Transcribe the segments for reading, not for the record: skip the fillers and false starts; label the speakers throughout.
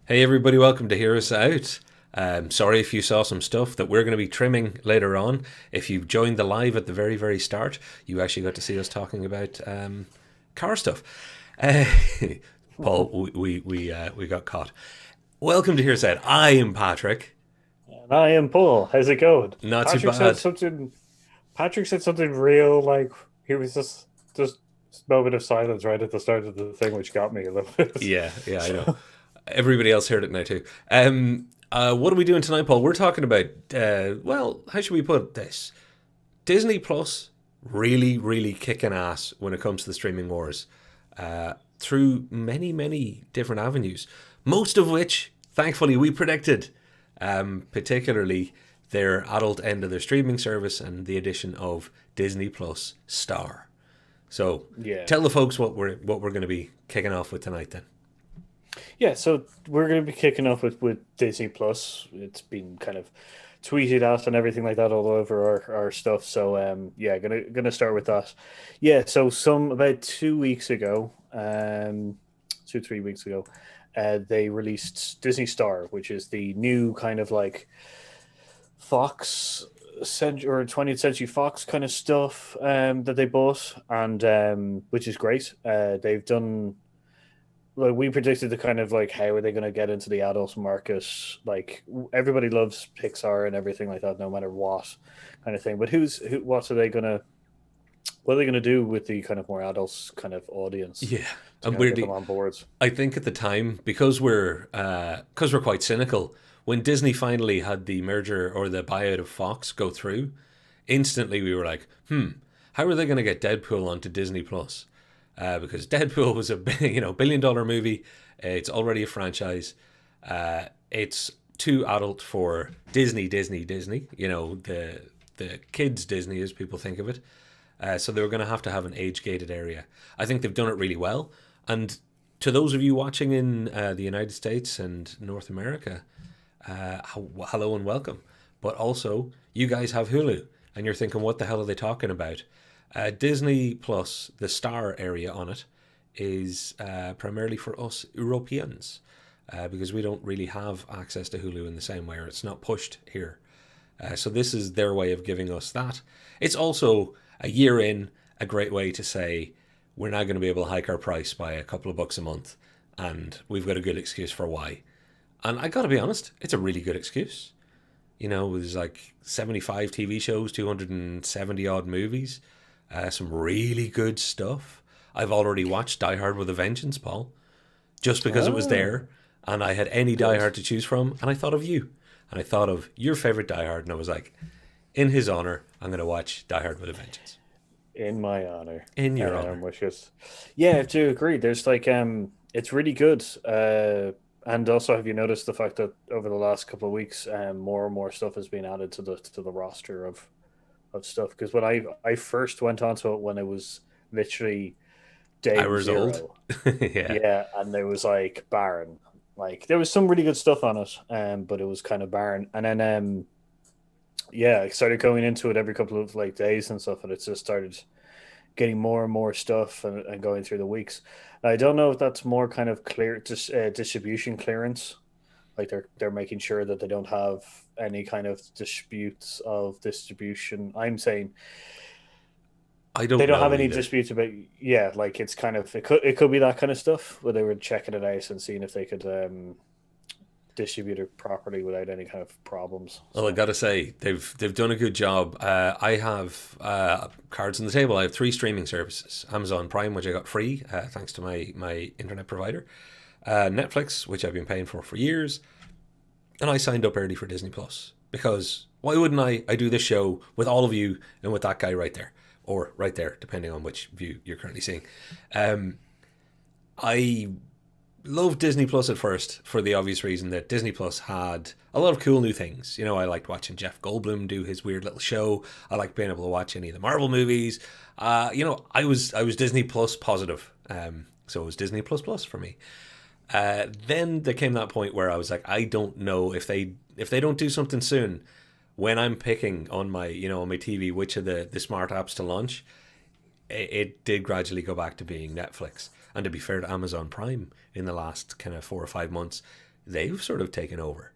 Speaker 1: Hey everybody, welcome to Hear Us Out. Sorry if you saw some stuff that we're going to be trimming later on. If you joined the live at the very, very start, you actually got to see us talking about car stuff. Uh, Paul, we got caught. Welcome to Hear Us Out. I am Patrick.
Speaker 2: And I am Paul. How's it going?
Speaker 1: Not too
Speaker 2: Patrick said
Speaker 1: bad.
Speaker 2: something. Patrick said something real, like he was just moment of silence right at the start of the thing, which got me a little bit.
Speaker 1: Yeah, I know. Everybody else heard it now too. What are we doing tonight, Paul? We're talking about, well, how should we put this? Disney Plus really, really kicking ass when it comes to the streaming wars through many, many different avenues. Most of which, thankfully, we predicted, particularly their adult end of their streaming service and the addition of Disney Plus Star. So,
Speaker 2: Yeah,
Speaker 1: tell the folks what we're going to be kicking off with tonight. Then,
Speaker 2: yeah. So we're going to be kicking off with Disney Plus. It's been kind of tweeted out and everything like that all over our stuff. So yeah, gonna start with that. Yeah. So some about 2 weeks ago, 2 3 weeks ago, they released Disney Star, which is the new kind of like Fox century or 20th Century Fox kind of stuff that they bought, and which is great. They've done like we predicted the kind of like how are they going to get into the adult market? Like everybody loves Pixar and everything like that, no matter what kind of thing. But what are they gonna what are they gonna do with the kind of more adults kind of audience
Speaker 1: yeah,
Speaker 2: to
Speaker 1: and
Speaker 2: kind of get them
Speaker 1: weirdly,
Speaker 2: on board?
Speaker 1: I think at the time because we're quite cynical. When Disney finally had the merger or the buyout of Fox go through, instantly we were like, how are they going to get Deadpool onto Disney Plus? Because Deadpool was a $1 billion movie. It's already a franchise. It's too adult for Disney. The kids Disney as people think of it. So they were going to have an age gated area. I think they've done it really well. And to those of you watching in the United States and North America, hello and welcome. But also, you guys have Hulu, and you're thinking, what the hell are they talking about? Disney Plus, the star area on it, is primarily for us Europeans because we don't really have access to Hulu in the same way, or it's not pushed here. So this is their way of giving us that. It's also a year in, a great way to say we're now going to be able to hike our price by a couple of bucks a month, and we've got a good excuse for why. And I got to be honest, it's a really good excuse. There's like 75 TV shows, 270 odd movies, some really good stuff. I've already watched Die Hard with a Vengeance, Paul, just because it was
Speaker 2: Oh,
Speaker 1: there and I had any Die
Speaker 2: good.
Speaker 1: Hard to choose from. And I thought of you. And I thought of your favorite Die Hard. And I was like, in his honor, I'm going to watch Die Hard with a Vengeance.
Speaker 2: In my honor.
Speaker 1: In your honor.
Speaker 2: Which is yeah, I do agree. There's like it's really good. And also have you noticed the fact that over the last couple of weeks more and more stuff has been added to the roster of stuff? Because when I first went onto it when it was literally day
Speaker 1: Hours old.
Speaker 2: zero,
Speaker 1: Yeah.
Speaker 2: yeah, and there was like barren. Like there was some really good stuff on it, but it was kind of barren. And then yeah, I started going into it every couple of like days and stuff, and it just started getting more and more stuff and going through the weeks. I don't know if that's more kind of clear distribution clearance, like they're making sure that they don't have any kind of disputes of distribution. I'm saying
Speaker 1: I
Speaker 2: they
Speaker 1: don't
Speaker 2: don't have
Speaker 1: know
Speaker 2: any
Speaker 1: either.
Speaker 2: disputes about yeah, like it's kind of it could be that kind of stuff where they were checking it out and seeing if they could distribute it properly without any kind of problems.
Speaker 1: Well, I
Speaker 2: So
Speaker 1: gotta say they've done a good job. I have cards on the table. I have three streaming services: Amazon Prime, which I got free thanks to my internet provider, Netflix, which I've been paying for years, and I signed up early for Disney Plus because why wouldn't I? I do this show with all of you and with that guy right there, or right there, depending on which view you're currently seeing. I loved Disney Plus at first for the obvious reason that Disney Plus had a lot of cool new things. I liked watching Jeff Goldblum do his weird little show. I liked being able to watch any of the Marvel movies. I was Disney Plus positive, so it was Disney Plus Plus for me. Then there came that point where I was like, I don't know if they don't do something soon. When I'm picking on my TV which of the smart apps to launch, it did gradually go back to being Netflix. And to be fair to Amazon Prime, in the last kind of 4 or 5 months, they've sort of taken over.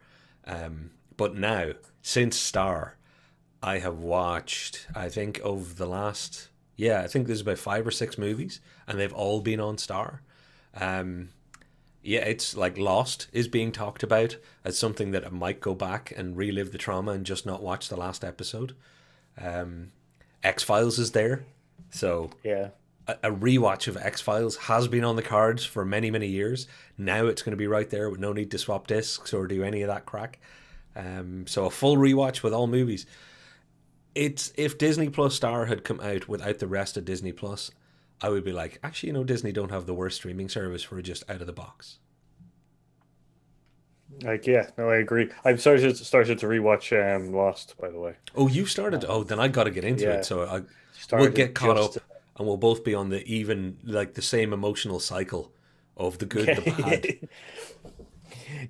Speaker 1: But now, since Star, I have watched, I think, of the last, I think there's about 5 or 6 movies, and they've all been on Star. Um, it's like Lost is being talked about as something that I might go back and relive the trauma and just not watch the last episode. X-Files is there, so
Speaker 2: Yeah.
Speaker 1: a rewatch of X-Files has been on the cards for many, many years. Now it's going to be right there with no need to swap discs or do any of that crack. So a full rewatch with all movies. It's if Disney Plus Star had come out without the rest of Disney Plus, I would be like, actually, Disney don't have the worst streaming service for just out of the box.
Speaker 2: Like, yeah, no, I agree. I've started to rewatch Lost, by the way.
Speaker 1: Oh, you started? Oh, then I got to get into
Speaker 2: Yeah,
Speaker 1: it. So we'll
Speaker 2: started
Speaker 1: get caught
Speaker 2: just.
Speaker 1: up, and we'll both be on the even, like the same emotional cycle of the good, the bad.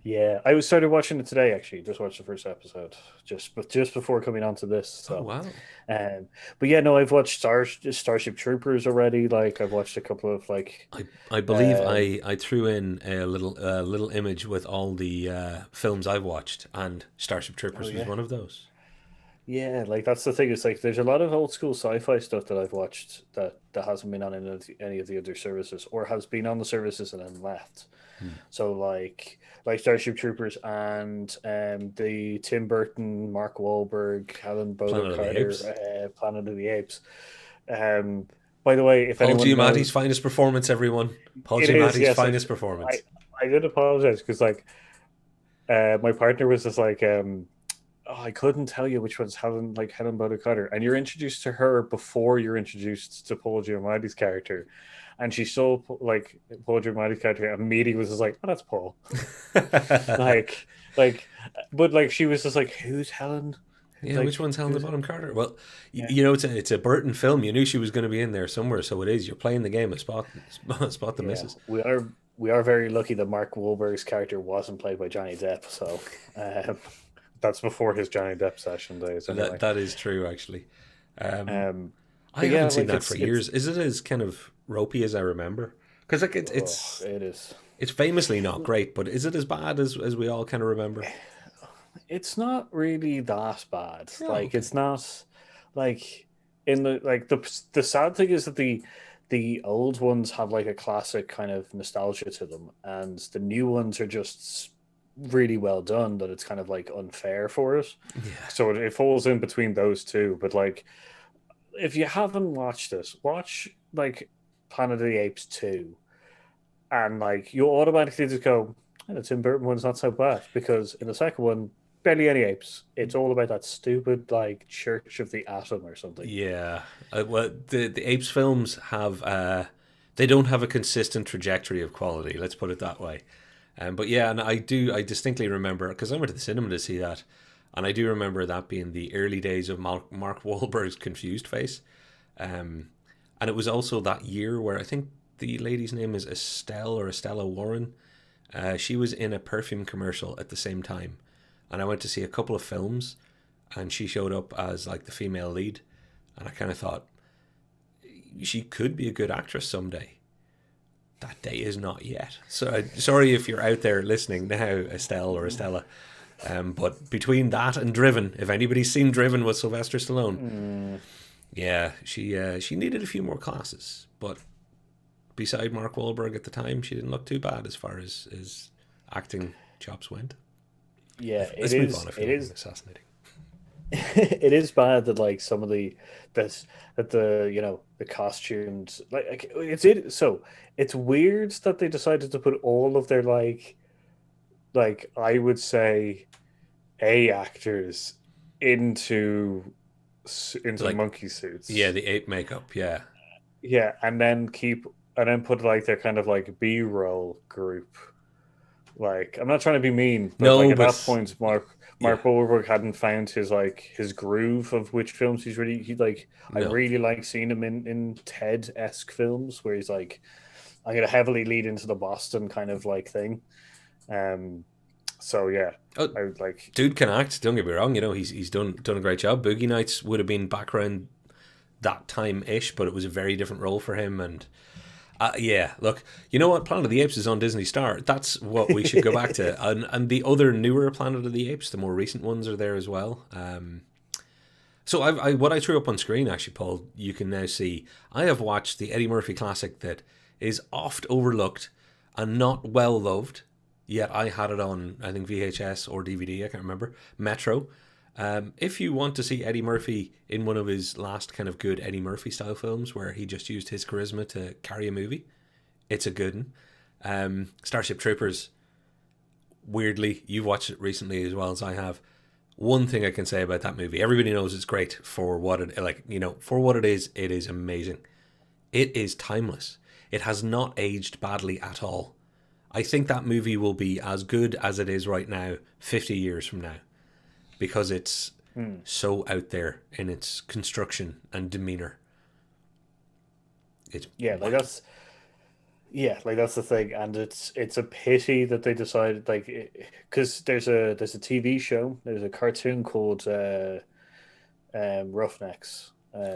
Speaker 2: Yeah, I started watching it today. Actually, just watched the first episode just before coming onto this.
Speaker 1: Oh
Speaker 2: So,
Speaker 1: wow!
Speaker 2: um, but yeah, no, I've watched Starship Troopers already. Like, I've watched a couple of like,
Speaker 1: I believe
Speaker 2: um,
Speaker 1: I threw in a little image with all the films I've watched, and Starship
Speaker 2: oh
Speaker 1: Troopers was
Speaker 2: yeah,
Speaker 1: one of those.
Speaker 2: yeah, like that's the thing. It's like there's a lot of old school sci-fi stuff that I've watched that hasn't been on any of the other services, or has been on the services and then left.
Speaker 1: Hmm.
Speaker 2: So like Starship Troopers and the Tim Burton, Mark Wahlberg, Helen Bonham
Speaker 1: Planet of the
Speaker 2: Carter,
Speaker 1: Apes.
Speaker 2: Planet of the Apes. Um, by the way, if
Speaker 1: Paul
Speaker 2: anyone
Speaker 1: Giamatti's
Speaker 2: knows,
Speaker 1: finest performance, everyone. Paul
Speaker 2: it is,
Speaker 1: Giamatti's
Speaker 2: yes.
Speaker 1: finest
Speaker 2: I
Speaker 1: performance.
Speaker 2: I did apologize because like my partner was just like oh, I couldn't tell you which one's Helen Bonham Carter, and you're introduced to her before you're introduced to Paul Giamatti's character, and she saw like Paul Giamatti's character and immediately was just like, oh, that's Paul. like like but like she was just like, who's Helen,
Speaker 1: Yeah, which
Speaker 2: like
Speaker 1: one's Helena
Speaker 2: who's
Speaker 1: Bonham Carter? Well,
Speaker 2: yeah,
Speaker 1: it's a Burton film. You knew she was going to be in there somewhere, so it is. You're playing the game of spot the
Speaker 2: yeah,
Speaker 1: misses.
Speaker 2: we are very lucky that Mark Wahlberg's character wasn't played by Johnny Depp, so that's before his Johnny Depp session days
Speaker 1: That
Speaker 2: anyway.
Speaker 1: that is true, actually. Um,
Speaker 2: um
Speaker 1: I
Speaker 2: but yeah,
Speaker 1: haven't seen
Speaker 2: like
Speaker 1: that for
Speaker 2: it's
Speaker 1: years. Is it as kind of ropey as I remember? Because like
Speaker 2: oh, it is.
Speaker 1: it's famously not great, but is it as bad as we all kind of remember?
Speaker 2: It's not really that bad.
Speaker 1: Oh,
Speaker 2: Like,
Speaker 1: okay.
Speaker 2: it's not like in the sad thing is that the old ones have like a classic kind of nostalgia to them, and the new ones are just really well done that it's kind of like unfair for it.
Speaker 1: Yeah.
Speaker 2: So it falls in between those two. But like, if you haven't watched this, watch like Planet of the Apes 2, and like you automatically just go, "Oh, the Tim Burton one's not so bad," because in the second one, barely any apes. It's all about that stupid like Church of the Atom or something.
Speaker 1: Yeah. Well, the Apes films have they don't have a consistent trajectory of quality. Let's put it that way. But yeah, and I distinctly remember because I went to the cinema to see that, and I do remember that being the early days of Mark Wahlberg's confused face. Um, and it was also that year where I think the lady's name is Estelle or Estella Warren. She was in a perfume commercial at the same time, and I went to see a couple of films, and she showed up as like the female lead, and I kind of thought she could be a good actress someday. That day is not yet. So sorry if you're out there listening now, Estelle or Estella. But between that and Driven, if anybody's seen Driven with Sylvester Stallone,
Speaker 2: Mm,
Speaker 1: yeah, she needed a few more classes. But beside Mark Wahlberg at the time, she didn't look too bad as far as his acting chops went.
Speaker 2: yeah, it
Speaker 1: Let's move on.
Speaker 2: is.
Speaker 1: I feel
Speaker 2: It
Speaker 1: like I'm
Speaker 2: is.
Speaker 1: assassinating.
Speaker 2: It is bad that like some of the this that the the costumes so it's weird that they decided to put all of their like I would say A actors into into
Speaker 1: Like,
Speaker 2: monkey
Speaker 1: yeah,
Speaker 2: suits.
Speaker 1: the ape makeup. Yeah,
Speaker 2: Yeah, and then put like their kind of like B-roll group. Like, I'm not trying to be mean, but like
Speaker 1: no,
Speaker 2: at that
Speaker 1: but
Speaker 2: point, Mark
Speaker 1: yeah,
Speaker 2: Wahlberg hadn't found his groove of which films he like. I
Speaker 1: no.
Speaker 2: really like seeing him in Ted-esque films where he's like, I'm gonna heavily lead into the Boston kind of like thing. Um, so yeah,
Speaker 1: Oh,
Speaker 2: I would like.
Speaker 1: dude can act. Don't get me wrong. He's done a great job. Boogie Nights would have been background that time ish, but it was a very different role for him. And Yeah, look, you know what? Planet of the Apes is on Disney Star. That's what we should go back to. And the other newer Planet of the Apes, the more recent ones are there as well. So what I threw up on screen, actually, Paul, you can now see. I have watched the Eddie Murphy classic that is oft overlooked and not well loved. Yet I had it on, I think, VHS or DVD. I can't remember. Metro. If you want to see Eddie Murphy in one of his last kind of good Eddie Murphy style films where he just used his charisma to carry a movie, it's a good one. Starship Troopers, weirdly, you've watched it recently as well as I have. One thing I can say about that movie, everybody knows it's great for what it for what it is amazing. It is timeless. It has not aged badly at all. I think that movie will be as good as it is right now 50 years from now because it's so out there in its construction and demeanor. It's
Speaker 2: Yeah, like that's yeah, like that's the thing, and it's a pity that they decided like because there's a TV show, there's a cartoon called Roughnecks,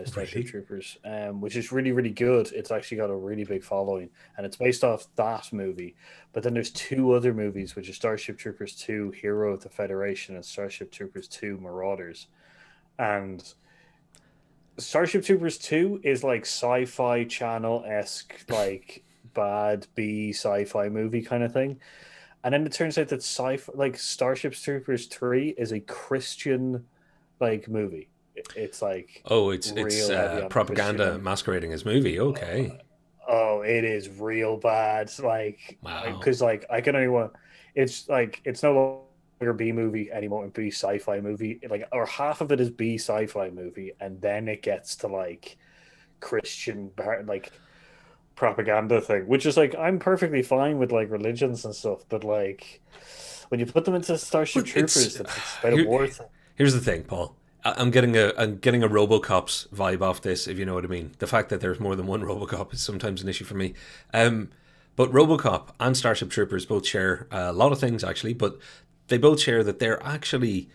Speaker 2: Starship
Speaker 1: really.
Speaker 2: Troopers, which is really really good. It's actually got a really big following, and it's based off that movie. But then there's two other movies, which are Starship Troopers 2: Hero of the Federation and Starship Troopers 2: Marauders. And Starship Troopers 2 is like sci-fi channel esque, like bad B sci-fi movie kind of thing. And then it turns out that like Starship Troopers 3 is a Christian like movie. It's like
Speaker 1: Oh, it's
Speaker 2: real heavy on Christian
Speaker 1: propaganda
Speaker 2: and
Speaker 1: masquerading as movie. Okay.
Speaker 2: oh, it is real bad. Like
Speaker 1: Wow.
Speaker 2: because like I can only want it's like it's no longer B movie anymore and B sci-fi movie. Like or half of it is B sci-fi movie and then it gets to like Christian like propaganda thing, which is like I'm perfectly fine with like religions and stuff, but like when you put them into Starship
Speaker 1: Well,
Speaker 2: Troopers, it's about a
Speaker 1: here,
Speaker 2: war thing.
Speaker 1: here's the thing, Paul. I'm getting a RoboCop's vibe off this, if you know what I mean. The fact that there's more than one RoboCop is sometimes an issue for me. But RoboCop and Starship Troopers both share a lot of things actually, but they both share that they're actually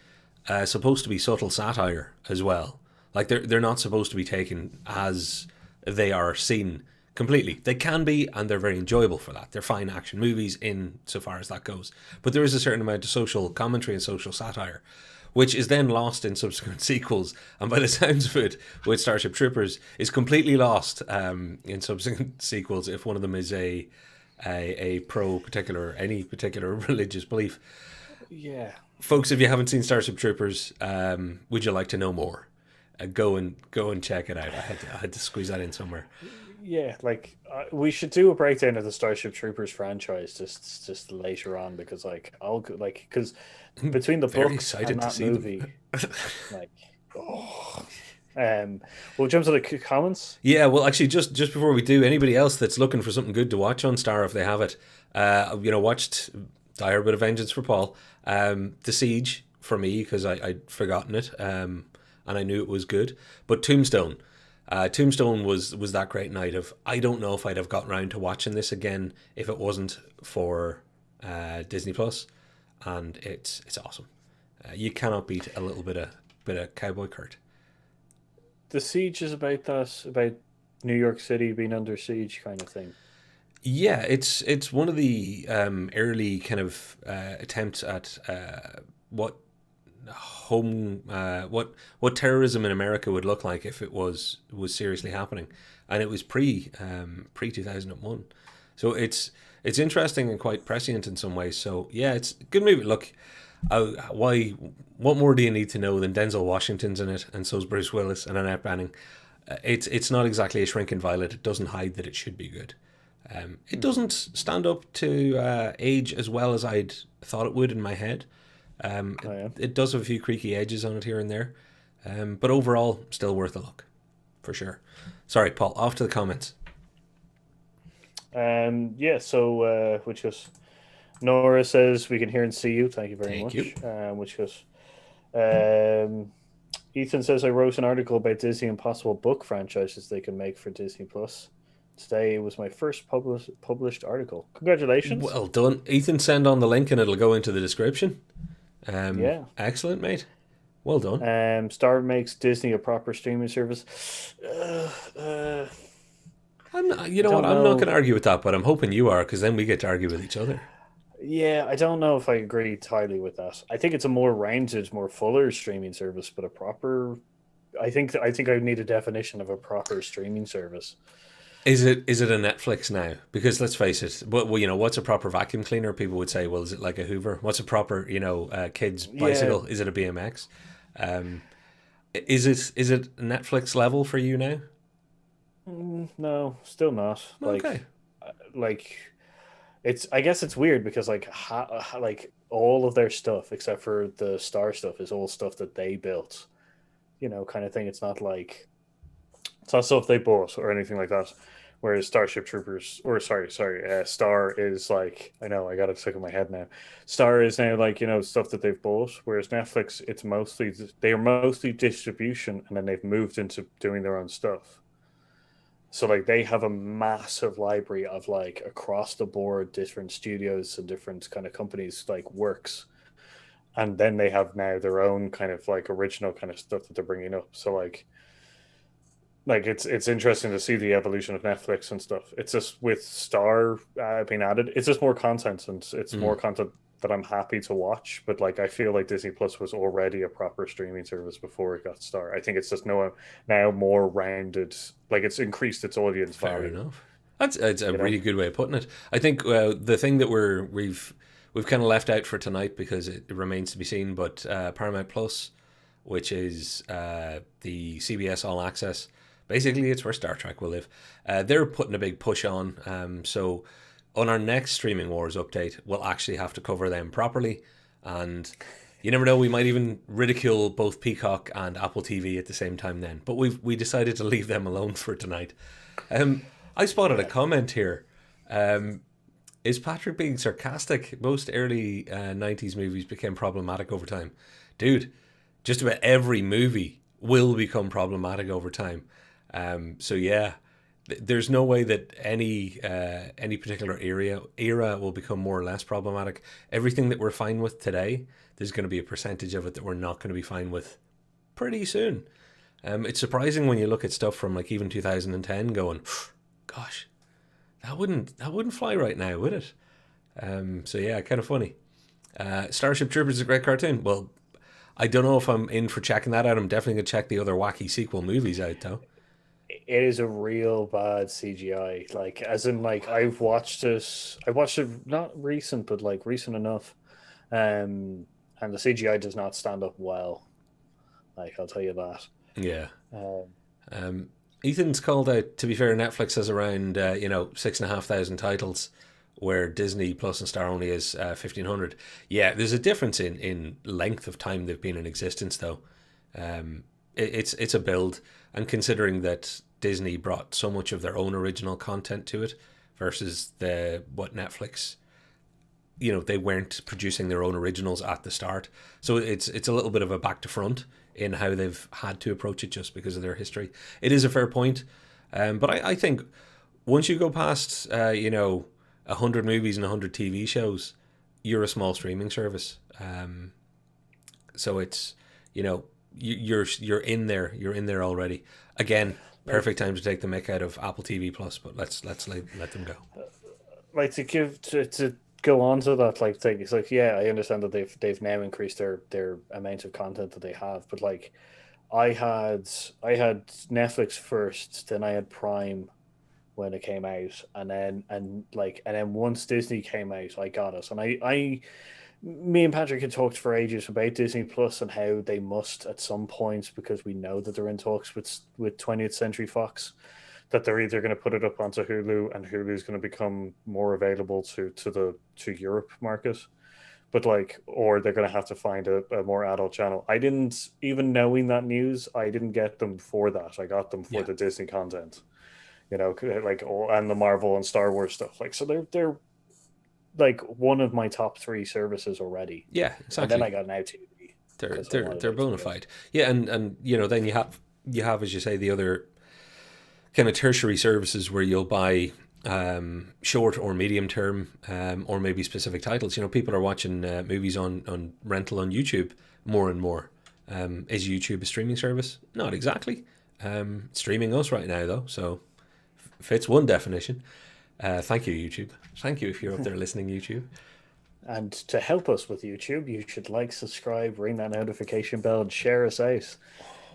Speaker 1: supposed to be subtle satire as well. Like they're not supposed to be taken as they are seen completely. They can be, and they're very enjoyable for that. They're fine action movies in so far as that goes. But there is a certain amount of social commentary and social satire, which is then lost in subsequent sequels. And by the sounds of it, with Starship Troopers, is completely lost in subsequent sequels if one of them is a pro particular any particular religious belief.
Speaker 2: Yeah,
Speaker 1: Folks, if you haven't seen Starship Troopers, would you like to know more? Go and check it out. I had to squeeze that in somewhere.
Speaker 2: yeah. Like we should do a breakdown of the Starship Troopers franchise just later on because like like because between the
Speaker 1: Very
Speaker 2: books and
Speaker 1: excited to
Speaker 2: that
Speaker 1: see them.
Speaker 2: movie, like oh, we'll jump to the comments.
Speaker 1: Yeah, well, actually, just before we do, anybody else that's looking for something good to watch on Star, if they have it, watched Die Hard with a Vengeance for Paul, The Siege for me because I'd forgotten it, and I knew it was good. But Tombstone was that great night of I don't know if I'd have got round to watching this again if it wasn't for Disney Plus, and it's awesome. You cannot beat a little bit of Cowboy Kurt.
Speaker 2: The Siege is about that about New York City being under siege kind of thing.
Speaker 1: Yeah, it's one of the early kind of attempts at what what terrorism in America would look like if it was seriously happening, and it was pre 2001. So it's interesting and quite prescient in some ways. So yeah, it's a good movie. Look, why? What more do you need to know than Denzel Washington's in it, and so's Bruce Willis and Annette Bening. It's not exactly a shrinking violet. It doesn't hide that it should be good. It doesn't stand up to age as well as I'd thought it would in my head.
Speaker 2: Oh yeah.
Speaker 1: It does have a few creaky edges on it here and there, but overall, still worth a look, for sure. Sorry, Paul. Off to the comments.
Speaker 2: Yeah, so which was Nora says we can hear and see you. Thank you very
Speaker 1: Thank you.
Speaker 2: much. Which was um, Ethan says I wrote an article about Disney and possible book franchises they can make for Disney Plus. Today was my first published article. Congratulations.
Speaker 1: Well done, Ethan. Send on the link and it'll go into the description.
Speaker 2: Yeah.
Speaker 1: Excellent, mate. Well done.
Speaker 2: Star makes Disney a proper streaming service. Uh, uh,
Speaker 1: I'm not, you
Speaker 2: I
Speaker 1: know what?
Speaker 2: don't
Speaker 1: I'm not going
Speaker 2: know.
Speaker 1: to argue with that, but I'm hoping you are, because then we get to argue with each other.
Speaker 2: Yeah, I don't know if I agree entirely with that. I think it's a more rounded, more fuller streaming service, but a proper. I think I need a definition of a proper streaming service.
Speaker 1: Is it a Netflix now? Because let's face it, well, what's a proper vacuum cleaner? People would say, well, is it like a Hoover? What's a proper, kid's
Speaker 2: Yeah,
Speaker 1: bicycle? Is it a BMX? Um, is it Netflix level for you now?
Speaker 2: no, still not.
Speaker 1: Okay.
Speaker 2: Like it's. I guess it's weird because like all of their stuff except for the Star stuff is all stuff that they built. Kind of thing. It's not stuff they bought or anything like that. Whereas Starship Troopers, or sorry, Star is like, I know I got it stuck in my head now. Star is now like stuff that they've bought. Whereas Netflix, they are mostly distribution, and then they've moved into doing their own stuff. So like they have a massive library of like across the board different studios and different kind of companies like works, and then they have now their own kind of like original kind of stuff that they're bringing up. So like it's interesting to see the evolution of Netflix and stuff. It's just with Star being added, it's just more content, and it's more
Speaker 1: Mm,
Speaker 2: content that I'm happy to watch. But like I feel like Disney Plus was already a proper streaming service before it got Star. I think it's just now more rounded. Like it's increased its audience
Speaker 1: fair
Speaker 2: value.
Speaker 1: enough. That's a
Speaker 2: You know,
Speaker 1: really good way of putting it. I think the thing that we've kind of left out for tonight because it remains to be seen, but Paramount Plus, which is the CBS All Access. Basically, it's where Star Trek will live. They're putting a big push on. So, on our next Streaming Wars update, we'll actually have to cover them properly. And you never know, we might even ridicule both Peacock and Apple TV at the same time then. But we decided to leave them alone for tonight. I spotted a
Speaker 2: yeah.
Speaker 1: comment here. Um, is Patrick being sarcastic? Most early 90s movies became problematic over time. Dude, just about every movie will become problematic over time. So yeah, there's no way that any particular era will become more or less problematic. Everything that we're fine with today, there's going to be a percentage of it that we're not going to be fine with pretty soon. It's surprising when you look at stuff from like even 2010, going, gosh, that wouldn't fly right now, would it? So yeah, kind of funny. Starship Troopers is a great cartoon. Well, I don't know if I'm in for checking that out. I'm definitely gonna check the other wacky sequel movies out though.
Speaker 2: It is a real bad CGI. Like, as in, like, I've watched this. I watched it not recent, but like recent enough. And the CGI does not stand up well. Like, I'll tell you that.
Speaker 1: Yeah.
Speaker 2: Um,
Speaker 1: Um, Ethan's called out. To be fair, Netflix has around 6,500 titles, where Disney Plus and Star only is 1,500. Yeah, there's a difference in length of time they've been in existence, though. It's a build, and considering that Disney brought so much of their own original content to it versus the what Netflix, they weren't producing their own originals at the start, so it's a little bit of a back to front in how they've had to approach it just because of their history. It is a fair point, but I think once you go past 100 movies and 100 TV shows, you're a small streaming service. So it's you're in there, already. Again,
Speaker 2: like,
Speaker 1: perfect time to take the mick out of Apple TV Plus, but let's let them go.
Speaker 2: to go on to that like thing. It's like, yeah, I understand that they've now increased their amount of content that they have, but like, I had Netflix first, then I had Prime when it came out, and then once Disney came out, I got it, and me and Patrick had talked for ages about Disney Plus and how they must at some point, because we know that they're in talks with 20th Century Fox, that they're either going to put it up onto Hulu, and Hulu's going to become more available to Europe market, but like, or they're going to have to find a more adult channel. I didn't, even knowing that news, I didn't get them for that. I got them for
Speaker 1: Yeah,
Speaker 2: the Disney content, like, and the Marvel and Star Wars stuff. Like, so they're like one of my top three services already.
Speaker 1: yeah,
Speaker 2: And then I
Speaker 1: exactly.
Speaker 2: got Now TV
Speaker 1: They're
Speaker 2: because I
Speaker 1: they're
Speaker 2: wanted
Speaker 1: they're
Speaker 2: it to
Speaker 1: bona
Speaker 2: be good.
Speaker 1: fide. Yeah, and then you have, as you say, the other kind of tertiary services where you'll buy short or medium term, or maybe specific titles. People are watching movies on rental on YouTube more and more. Is YouTube a streaming service? Not exactly. Streaming us right now though, so Fits one definition. Thank you, YouTube. Thank you if you're up there listening, YouTube.
Speaker 2: And to help us with YouTube, you should like, subscribe, ring that notification bell, and share us out.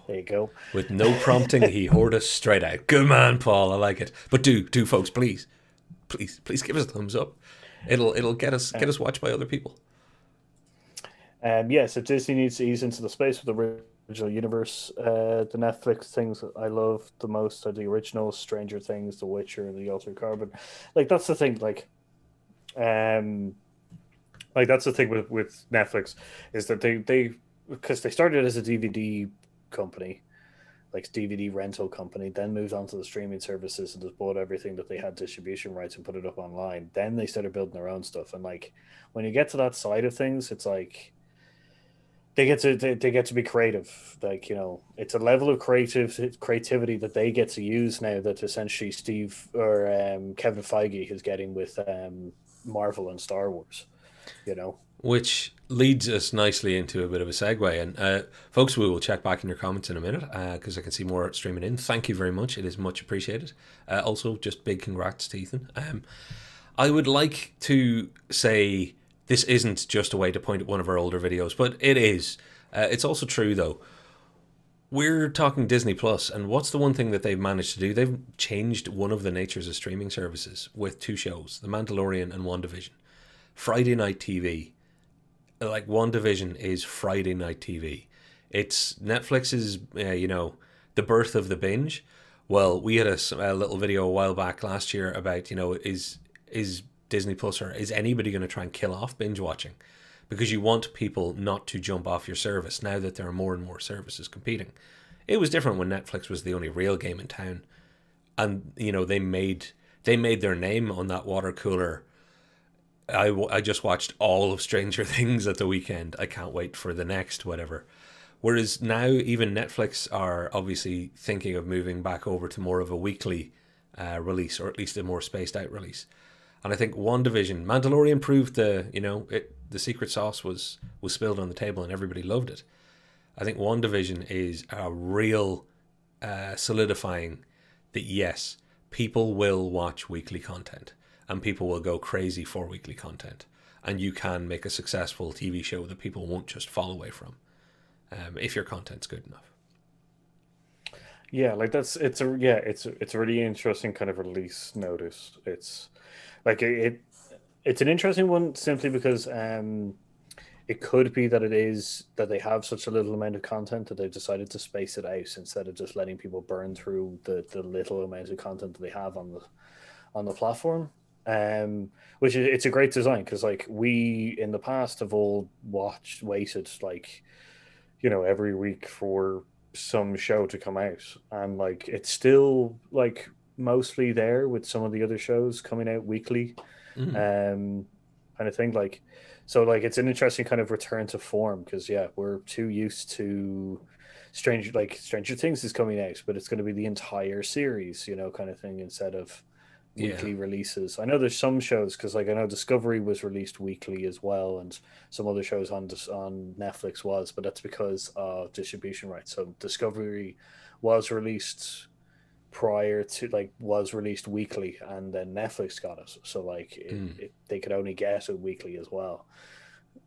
Speaker 2: There you go.
Speaker 1: With no prompting, he whored us straight out. Good man, Paul. I like it. But do, folks, please, give us a thumbs up. It'll get us watched by other people.
Speaker 2: Yeah, so Disney needs to ease into the space with the original universe. The Netflix things I love the most are the originals: Stranger Things, The Witcher, and The Altered Carbon. Like that's the thing. Like that's the thing with Netflix is that they because they started as a DVD company, like DVD rental company, then moved on to the streaming services and just bought everything that they had distribution rights and put it up online. Then they started building their own stuff. And like when you get to that side of things, it's like they get to be creative. Like, you know, it's a level of creativity that they get to use now that essentially Steve or Kevin Feige is getting with Marvel and Star Wars. You know,
Speaker 1: which leads us nicely into a bit of a segue. And folks, we will check back in your comments in a minute because I can see more streaming in. Thank you very much. It is much appreciated. Also, just big congrats to Ethan. I would like to say this isn't just a way to point at one of our older videos, but it is. It's also true, though. We're talking Disney Plus, and what's the one thing that they've managed to do? They've changed one of the natures of streaming services with two shows, The Mandalorian and WandaVision. Friday night TV. Like, WandaVision is Friday night TV. It's Netflix's, the birth of the binge. Well, we had a little video a while back last year about, is Disney Plus or is anybody going to try and kill off binge watching? Because you want people not to jump off your service now that there are more and more services competing. It was different when Netflix was the only real game in town. And, they made their name on that water cooler. I just watched all of Stranger Things at the weekend. I can't wait for the next whatever. Whereas now even Netflix are obviously thinking of moving back over to more of a weekly release, or at least a more spaced out release. And I think WandaVision, Mandalorian proved the secret sauce was spilled on the table and everybody loved it. I think WandaVision is a real solidifying that yes, people will watch weekly content. And people will go crazy for weekly content. And you can make a successful TV show that people won't just fall away from if your content's good enough.
Speaker 2: Yeah, like it's a really interesting kind of release notice. It's like it's an interesting one simply because it could be that it is that they have such a little amount of content that they've decided to space it out instead of just letting people burn through the little amount of content that they have on the platform. Which is it's a great design because like we in the past have all waited like every week for some show to come out, and like it's still like mostly there with some of the other shows coming out weekly. Kind of thing. Like so like it's an interesting kind of return to form because we're too used to Stranger Things is coming out, but it's going to be the entire series, kind of thing, instead of weekly releases. I know there's some shows because like I know Discovery was released weekly as well, and some other shows on Netflix was, but that's because of distribution rights. So Discovery was released was released weekly, and then Netflix got it. So like they could only get it weekly as well,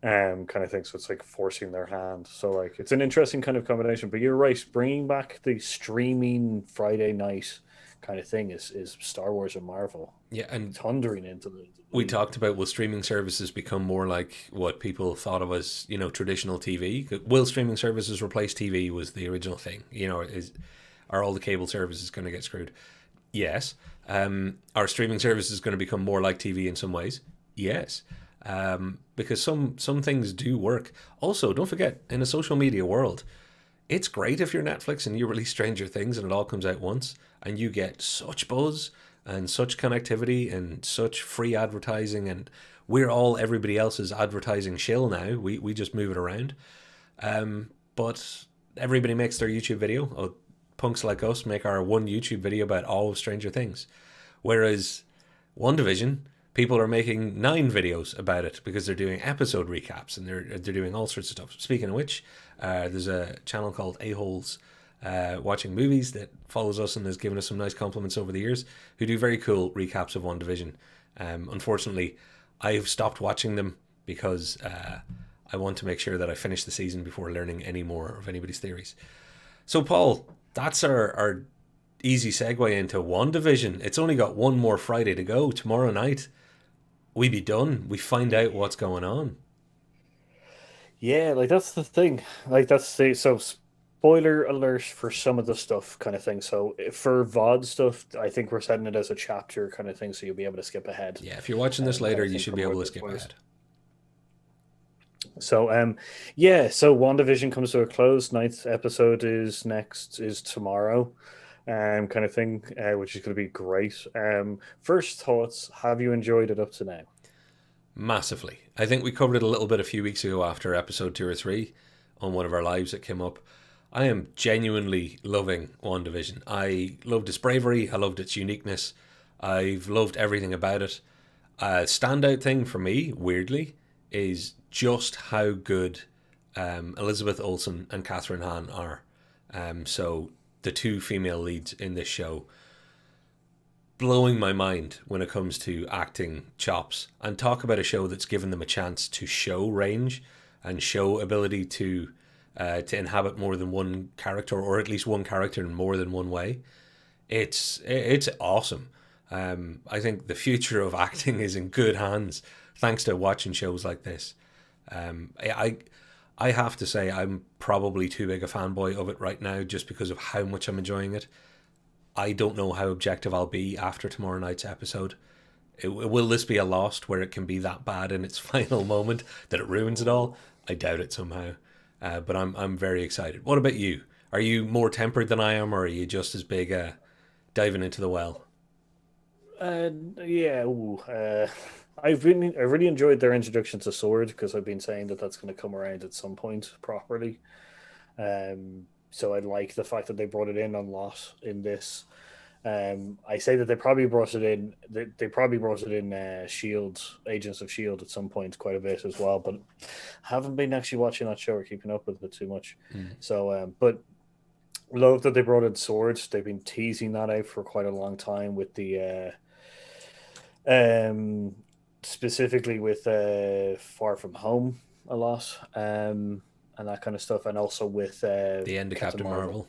Speaker 2: kind of thing. So it's like forcing their hand. So like it's an interesting kind of combination. But you're right, bringing back the streaming Friday night kind of thing is Star Wars and Marvel.
Speaker 1: Yeah, and
Speaker 2: thundering into the
Speaker 1: we talked about, will streaming services become more like what people thought of as traditional TV? Will streaming services replace TV? Was the original thing. Are all the cable services going to get screwed? Yes. Are streaming services going to become more like TV in some ways? Yes. Because some things do work. Also, don't forget, in a social media world, it's great if you're Netflix and you release Stranger Things and it all comes out once and you get such buzz and such connectivity and such free advertising, and we're all everybody else's advertising shill now. We just move it around. But everybody makes their YouTube video. Punks like us make our one YouTube video about all of Stranger Things. Whereas WandaVision, people are making 9 videos about it because they're doing episode recaps and they're doing all sorts of stuff. Speaking of which, there's a channel called A-Holes watching movies, that follows us and has given us some nice compliments over the years, who do very cool recaps of WandaVision. Unfortunately, I've stopped watching them because I want to make sure that I finish the season before learning any more of anybody's theories. So, Paul, that's our easy segue into WandaVision. It's only got one more Friday to go. Tomorrow night, we be done. We find out what's going on.
Speaker 2: Yeah, like that's the thing. Like that's the so spoiler alert for some of the stuff kind of thing. So for VOD stuff, I think we're setting it as a chapter kind of thing, so you'll be able to skip ahead.
Speaker 1: Yeah, if you're watching this
Speaker 2: Kind
Speaker 1: later,
Speaker 2: of
Speaker 1: you
Speaker 2: thing
Speaker 1: should
Speaker 2: for
Speaker 1: be
Speaker 2: more
Speaker 1: able
Speaker 2: of
Speaker 1: to
Speaker 2: the
Speaker 1: skip
Speaker 2: spoilers.
Speaker 1: ahead.
Speaker 2: So yeah, so WandaVision comes to a close. Ninth episode is tomorrow, kind of thing, which is going to be great. First thoughts, have you enjoyed it up to now?
Speaker 1: Massively. I think we covered it a little bit a few weeks ago after episode 2 or 3 on one of our lives that came up. I am genuinely loving WandaVision. I loved its bravery. I loved its uniqueness. I've loved everything about it. A standout thing for me, weirdly, is just how good Elizabeth Olsen and Catherine Hahn are. So the two female leads in this show, blowing my mind when it comes to acting chops, and talk about a show that's given them a chance to show range and show ability to inhabit more than one character, or at least one character in more than one way. It's awesome. I think the future of acting is in good hands thanks to watching shows like this. I have to say I'm probably too big a fanboy of it right now just because of how much I'm enjoying it. I don't know how objective I'll be after tomorrow night's episode. Will this be a Lost where it can be that bad in its final moment that it ruins it all? I doubt it somehow. But I'm very excited. What about you? Are you more tempered than I am, or are you just as big diving into the well?
Speaker 2: Uh, yeah, ooh, I really enjoyed their introduction to Sword because I've been saying that that's going to come around at some point properly. So I like the fact that they brought it in a lot in this. I say that they probably brought it in. They probably brought it in. Shield, Agents of Shield, at some point quite a bit as well. But haven't been actually watching that show or keeping up with it too much.
Speaker 1: Mm.
Speaker 2: So, but love that they brought in Swords. They've been teasing that out for quite a long time with the specifically with Far From Home a lot, and that kind of stuff, and also with
Speaker 1: The end of
Speaker 2: Captain
Speaker 1: Captain
Speaker 2: Marvel.
Speaker 1: Marvel.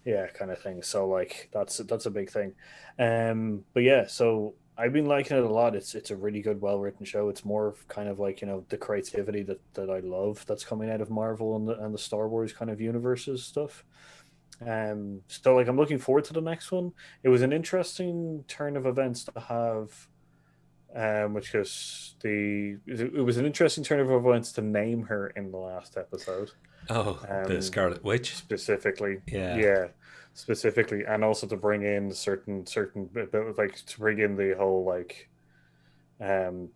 Speaker 2: Yeah, kind of thing. So like that's a big thing. But yeah, so I've been liking it a lot. It's a really good, well written show. It's more of kind of like, the creativity that I love that's coming out of Marvel and the Star Wars kind of universes stuff. So like I'm looking forward to the next one. It was an interesting turn of events to have, which is it was an interesting turn of events to name her in the last episode.
Speaker 1: Oh, the
Speaker 2: Um,
Speaker 1: Scarlet Witch.
Speaker 2: specifically,
Speaker 1: Yeah.
Speaker 2: yeah, specifically, and also to bring in certain like to bring in the whole like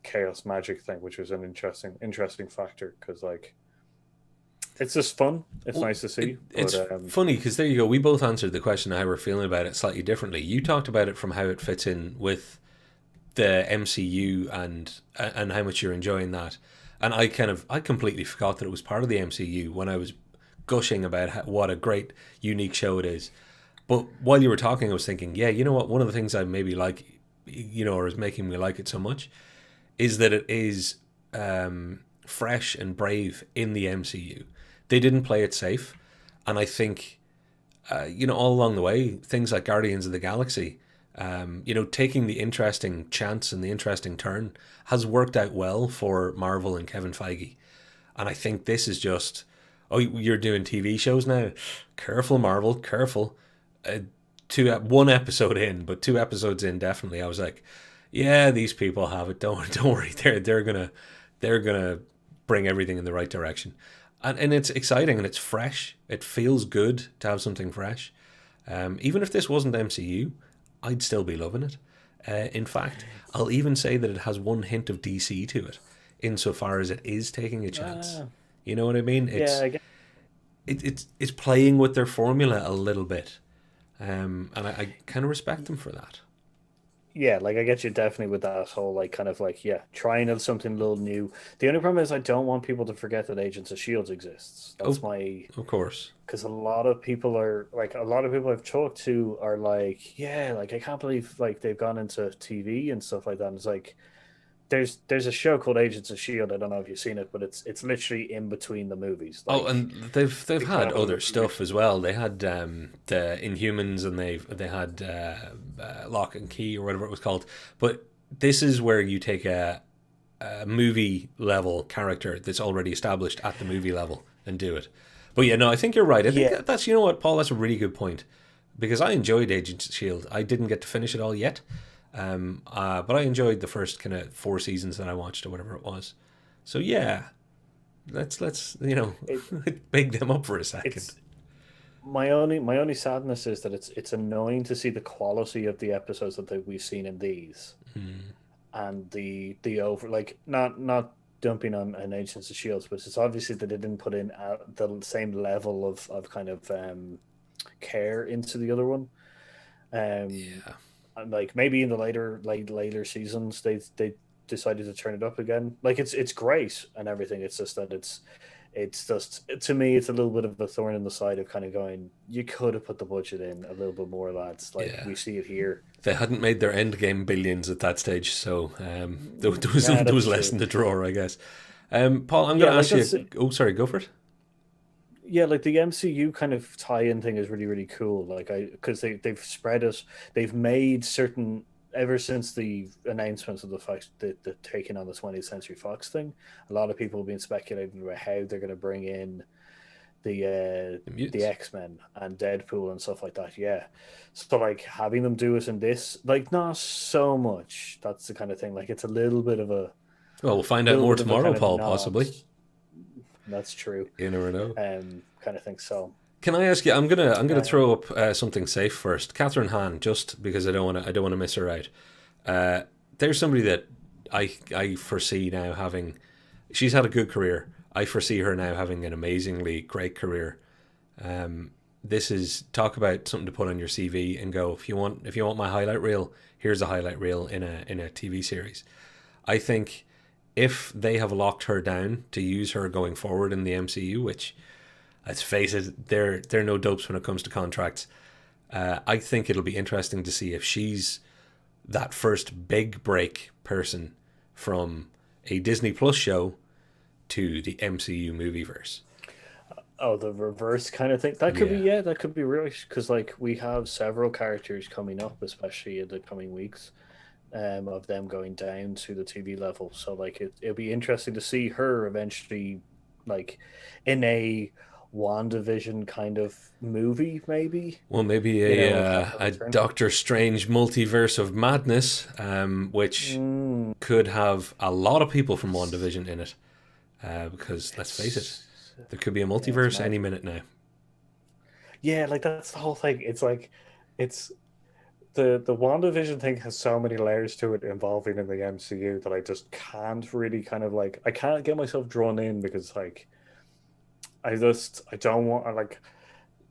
Speaker 2: chaos magic thing, which was an interesting factor because like it's just fun. It's
Speaker 1: Well,
Speaker 2: nice to see,
Speaker 1: it's
Speaker 2: but
Speaker 1: funny because there you go. We both answered the question how we're feeling about it slightly differently. You talked about it from how it fits in with the MCU and how much you're enjoying that. And I completely forgot that it was part of the MCU when I was gushing about what a great unique show it is. But while you were talking, I was thinking, yeah, you know what? One of the things I maybe like, or is making me like it so much, is that it is fresh and brave in the MCU. They didn't play it safe, and I think all along the way, things like Guardians of the Galaxy, taking the interesting chance and the interesting turn has worked out well for Marvel and Kevin Feige. And I think this is just, oh, you're doing TV shows now. Careful, Marvel, careful. One episode in, but 2 episodes in, definitely, I was like, yeah, these people have it. Don't worry. They're gonna bring everything in the right direction. And it's exciting and it's fresh. It feels good to have something fresh. Even if this wasn't MCU, I'd still be loving it. In fact, I'll even say that it has one hint of DC to it, insofar as it is taking a chance.
Speaker 2: uh,
Speaker 1: You know what I mean?
Speaker 2: yeah,
Speaker 1: It's playing with their formula a little bit, and I kind of respect them for that.
Speaker 2: yeah, like I get you definitely with that whole like kind of like yeah, trying out something a little new. The only problem is I don't want people to forget that Agents of Shield exists.
Speaker 1: Oh,
Speaker 2: That's my
Speaker 1: of course.
Speaker 2: because a lot of people I've talked to are like, yeah, like I can't believe like they've gone into TV and stuff like that. And it's like there's a show called Agents of Shield. I don't know if you've seen it, but it's literally in between the movies.
Speaker 1: Oh,
Speaker 2: Like
Speaker 1: and they've
Speaker 2: they
Speaker 1: had
Speaker 2: travel
Speaker 1: other
Speaker 2: with
Speaker 1: stuff as well. They had the Inhumans, and they had Lock and Key or whatever it was called. But this is where you take a movie level character that's already established at the movie level and do it. But yeah, no, I think you're right. I think
Speaker 2: yeah,
Speaker 1: that's, you know what, Paul, that's a really good point, because I enjoyed Agents of Shield. I didn't get to finish it all yet, but I enjoyed the first kind of 4 seasons that I watched or whatever it was. So yeah, let's
Speaker 2: it
Speaker 1: big them up for a second.
Speaker 2: it's my only sadness is that it's annoying to see the quality of the episodes that we've seen in these and the over like not dumping on Agents of Shields, but it's obviously that they didn't put in the same level of kind of care into the other one. Um,
Speaker 1: Yeah,
Speaker 2: and like maybe in the later seasons they decided to turn it up again. Like it's great and everything. It's just that it's just to me it's a little bit of a thorn in the side of kind of going you could have put the budget in a little bit more, lads. Like
Speaker 1: yeah.
Speaker 2: we see it here.
Speaker 1: They hadn't made their end game billions at that stage, so there was
Speaker 2: Yeah,
Speaker 1: there
Speaker 2: that's
Speaker 1: was less
Speaker 2: true.
Speaker 1: in the drawer, I guess. Paul, I'm going
Speaker 2: Yeah,
Speaker 1: to
Speaker 2: like
Speaker 1: ask
Speaker 2: that's
Speaker 1: you. Oh, sorry, go for it.
Speaker 2: yeah, like the MCU kind of tie-in thing is really really cool. Like I because they've spread it, they've made certain ever since the announcement of the fact that they're taking on the 20th Century Fox thing. A lot of people have been speculating about how they're going to bring in
Speaker 1: The
Speaker 2: the
Speaker 1: mutants.
Speaker 2: X-Men and Deadpool and stuff like that. Yeah, so like having them do it in this, like not so much. That's the kind of thing. Like it's
Speaker 1: Well, we'll find
Speaker 2: a
Speaker 1: out
Speaker 2: little
Speaker 1: more
Speaker 2: bit of a
Speaker 1: tomorrow,
Speaker 2: kind of
Speaker 1: Paul.
Speaker 2: nod.
Speaker 1: Possibly.
Speaker 2: That's true.
Speaker 1: You never know.
Speaker 2: Kind of thing. So
Speaker 1: Can I ask you? I'm gonna
Speaker 2: uh,
Speaker 1: throw up something safe first. Catherine Hahn, just because I don't want to miss her out. Uh, there's somebody that I foresee now having. She's had a good career. I foresee her now having an amazingly great career. This is talk about something to put on your CV and go. If you want my highlight reel, here's a highlight reel in a TV series. I think if they have locked her down to use her going forward in the MCU, which let's face it, they're no dopes when it comes to contracts. I think it'll be interesting to see if she's that first big break person from a Disney Plus show to the MCU movieverse.
Speaker 2: oh, the reverse kind of thing. That could be
Speaker 1: Yeah.
Speaker 2: yeah, that could be really because like we have several characters coming up, especially in the coming weeks, of them going down to the TV level. So like it'll be interesting to see her eventually, like, in a WandaVision kind of movie, maybe.
Speaker 1: Well, maybe
Speaker 2: You
Speaker 1: a
Speaker 2: know, have
Speaker 1: uh,
Speaker 2: her
Speaker 1: a
Speaker 2: return.
Speaker 1: Doctor Strange multiverse of madness, which
Speaker 2: Mm,
Speaker 1: could have a lot of people from WandaVision in it. Because let's face it,
Speaker 2: it's
Speaker 1: there could be a
Speaker 2: yeah, it's
Speaker 1: multiverse
Speaker 2: mad.
Speaker 1: any minute now.
Speaker 2: Yeah, like that's the whole thing. It's like it's the WandaVision thing has so many layers to it involving in the MCU that I just can't really kind of like I can't get myself drawn in because like I don't want I like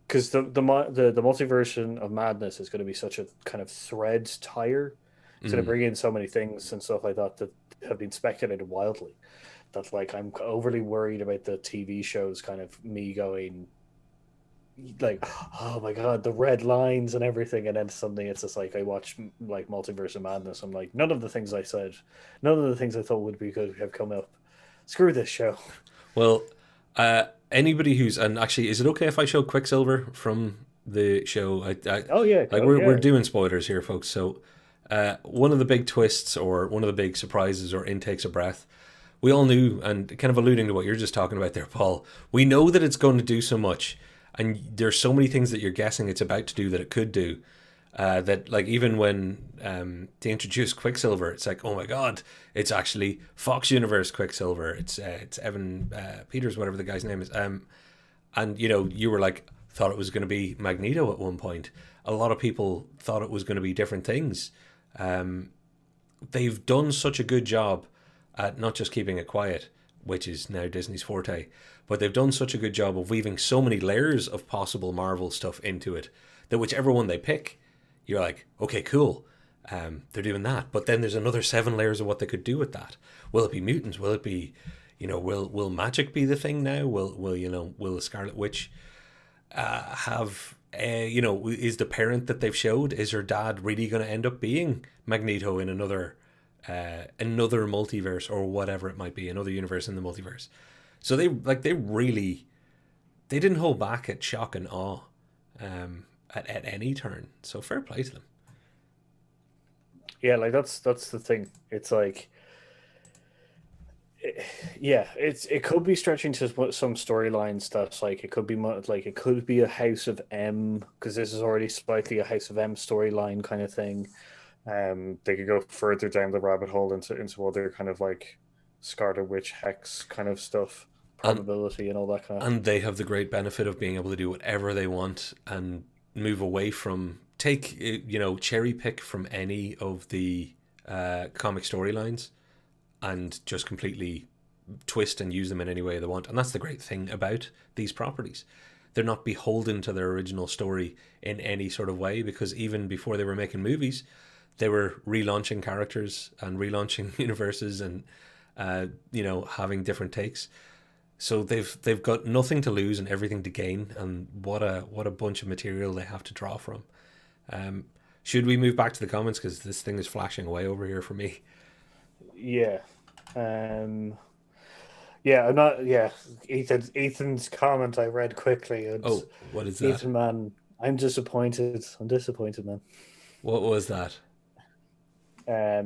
Speaker 2: because the multiversion of madness is going to be such a kind of thread tire. It's going to
Speaker 1: Mm.
Speaker 2: bring in so many things and stuff like that that have been speculated wildly. That like I'm overly worried about the TV shows kind of me going like oh my god the red lines and everything and then suddenly it's just like I watch like Multiverse of Madness. I'm like none of the things I said, none of the things I thought would be good have come up. Screw this show.
Speaker 1: Well, anybody who's, and actually, is it okay if I show Quicksilver from the show?
Speaker 2: Oh yeah,
Speaker 1: Like
Speaker 2: go
Speaker 1: we're
Speaker 2: yeah.
Speaker 1: doing spoilers here, folks. So, one of the big twists or one of the big surprises or intakes of breath, we all knew, and kind of alluding to what you're just talking about there, Paul. We know that it's going to do so much, and there's so many things that you're guessing it's about to do that it could do. That like even when they introduced Quicksilver, it's like, oh my god, it's actually Fox Universe Quicksilver. It's Evan Peters, whatever the guy's name is. And you were like thought it was going to be Magneto at one point. A lot of people thought it was going to be different things. They've done such a good job at not just keeping it quiet, which is now Disney's forte, but they've done such a good job of weaving so many layers of possible Marvel stuff into it that whichever one they pick, you're like, okay, cool. They're doing that, but then there's another 7 layers of what they could do with that. Will it be mutants? Will it be, will magic be the thing now? Will the Scarlet Witch have, is the parent that they've showed, is her dad really going to end up being Magneto in another multiverse or whatever it might be, another universe in the multiverse? So they didn't hold back at shock and awe, at any turn. So fair play to them.
Speaker 2: Yeah, like that's the thing. It's like, yeah, it could be stretching to some storylines that's like it could be like it could be a House of M, because this is already slightly a House of M storyline kind of thing. They could go further down the rabbit hole into other kind of like Scarlet Witch hex kind of stuff,
Speaker 1: And
Speaker 2: probability and all that kind of.
Speaker 1: and they have the great benefit of being able to do whatever they want and move away from cherry pick from any of the comic storylines and just completely twist and use them in any way they want. And that's the great thing about these properties. They're not beholden to their original story in any sort of way, because even before they were making movies, they were relaunching characters and relaunching universes and having different takes. So they've got nothing to lose and everything to gain, and what a bunch of material they have to draw from. Should we move back to the comments, because this thing is flashing away over here for me?
Speaker 2: Yeah. Yeah, I'm not. Yeah, Ethan's comment I read quickly.
Speaker 1: Oh, what is that?
Speaker 2: Ethan, man, I'm disappointed. I'm disappointed, man.
Speaker 1: What was that?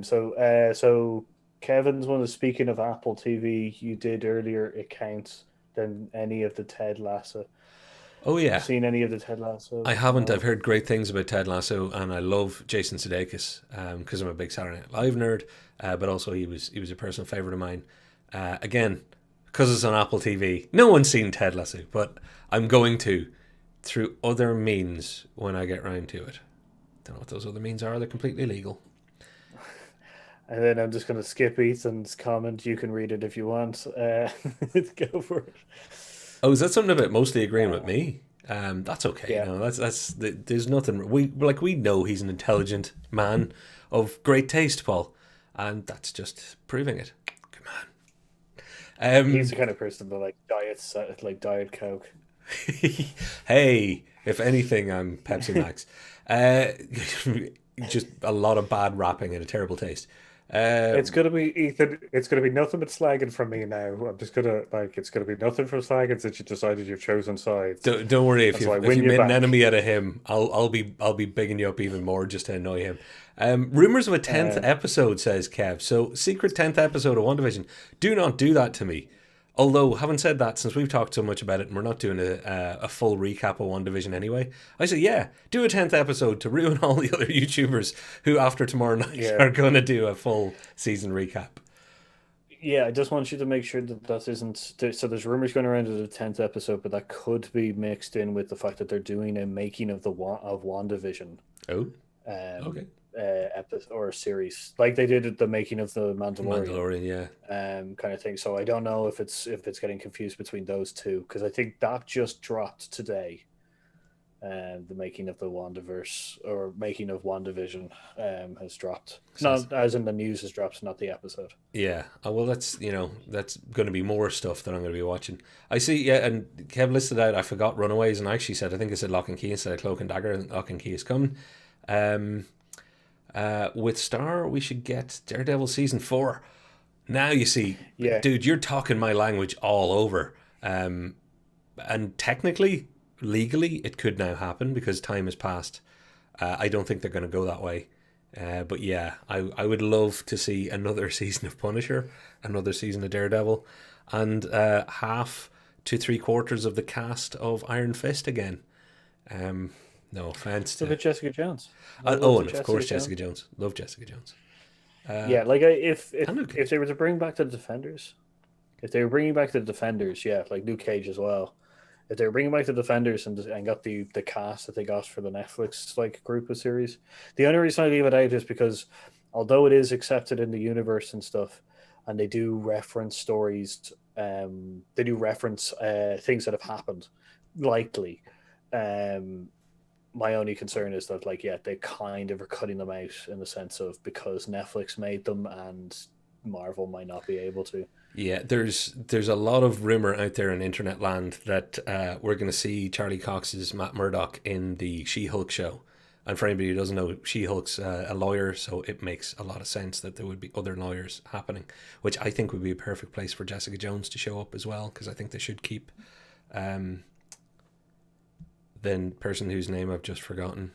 Speaker 2: So Kevin's one of speaking of Apple TV you did earlier. It counts than any of the Ted Lasso.
Speaker 1: Oh yeah,
Speaker 2: Seen any of the Ted Lasso?
Speaker 1: I haven't.
Speaker 2: No.
Speaker 1: I've heard great things about Ted Lasso, and I love Jason Sudeikis because I'm a big Saturday Night Live nerd. But also he was a personal favorite of mine. Again, because it's on Apple TV. No one's seen Ted Lasso, but I'm going to through other means when I get round to it. Don't know what those other means are. They're completely legal.
Speaker 2: And then I'm just going to skip Ethan's comment. You can read it if you want. Go for it.
Speaker 1: Oh, is that something about mostly agreeing with me? That's okay.
Speaker 2: Yeah.
Speaker 1: No, there's nothing. We know he's an intelligent man of great taste, Paul, and that's just proving it. Come on.
Speaker 2: He's the kind of person that like diet Coke.
Speaker 1: Hey, if anything, I'm Pepsi Max. Just a lot of bad rapping and a terrible taste.
Speaker 2: It's gonna be Ethan. It's gonna be nothing but slagging from me now. I'm just gonna like. It's gonna be nothing from slagging since you decided you've chosen sides.
Speaker 1: Don't worry, if
Speaker 2: So I
Speaker 1: you
Speaker 2: win you
Speaker 1: made an
Speaker 2: back.
Speaker 1: enemy out of him, I'll be bigging you up even more just to annoy him. Rumors of a 10th episode, says Kev. So secret 10th episode of WandaVision. Do not do that to me. Although, having said that, since we've talked so much about it and we're not doing a full recap of WandaVision anyway, I say, yeah, do a 10th episode to ruin all the other YouTubers who, after tomorrow night,
Speaker 2: Yeah.
Speaker 1: are going to do a full season recap.
Speaker 2: Yeah, I just want you to make sure that isn't. So there's rumors going around of the 10th episode, but that could be mixed in with the fact that they're doing a making of of WandaVision.
Speaker 1: Oh,
Speaker 2: Um,
Speaker 1: okay.
Speaker 2: episode or series like they did at the making of the Mandalorian.
Speaker 1: Mandalorian, yeah.
Speaker 2: Kind of thing. So I don't know if it's getting confused between those two, because I think that just dropped today. The making of the Wandaverse or making of WandaVision has dropped. Not as in the news has dropped, not the episode.
Speaker 1: Yeah. Well, that's going to be more stuff that I'm going to be watching. I see, yeah, and Kev listed out, I forgot Runaways, and I actually said, I think I said Lock and Key instead of Cloak and Dagger, and Lock and Key is coming. With Star, we should get Daredevil season 4. Now you see,
Speaker 2: Yeah.
Speaker 1: dude, you're talking my language all over. And technically, legally, it could now happen because time has passed. I don't think they're going to go that way. But yeah, I would love to see another season of Punisher, another season of Daredevil, and half to 3/4 of the cast of Iron Fist again. No offense
Speaker 2: Look
Speaker 1: to.
Speaker 2: at Jessica Jones.
Speaker 1: And
Speaker 2: Jessica
Speaker 1: of course,
Speaker 2: Jones.
Speaker 1: Jessica Jones. Love Jessica Jones.
Speaker 2: Yeah, like
Speaker 1: and Luke
Speaker 2: if
Speaker 1: Cage.
Speaker 2: they were to bring back the Defenders, if they were bringing back the Defenders, yeah, like Luke Cage as well. If they were bringing back the Defenders and got the cast that they got for the Netflix like group of series, the only reason I leave it out is because although it is accepted in the universe and stuff, and they do reference stories, they do reference things that have happened, likely. my only concern is that, like, yeah, they kind of are cutting them out in the sense of because Netflix made them and Marvel might not be able to.
Speaker 1: Yeah, there's a lot of rumor out there in internet land that we're going to see Charlie Cox's Matt Murdock in the She-Hulk show. And for anybody who doesn't know, She-Hulk's a lawyer, so it makes a lot of sense that there would be other lawyers happening, which I think would be a perfect place for Jessica Jones to show up as well, because I think they should keep um, the person whose name I've just forgotten,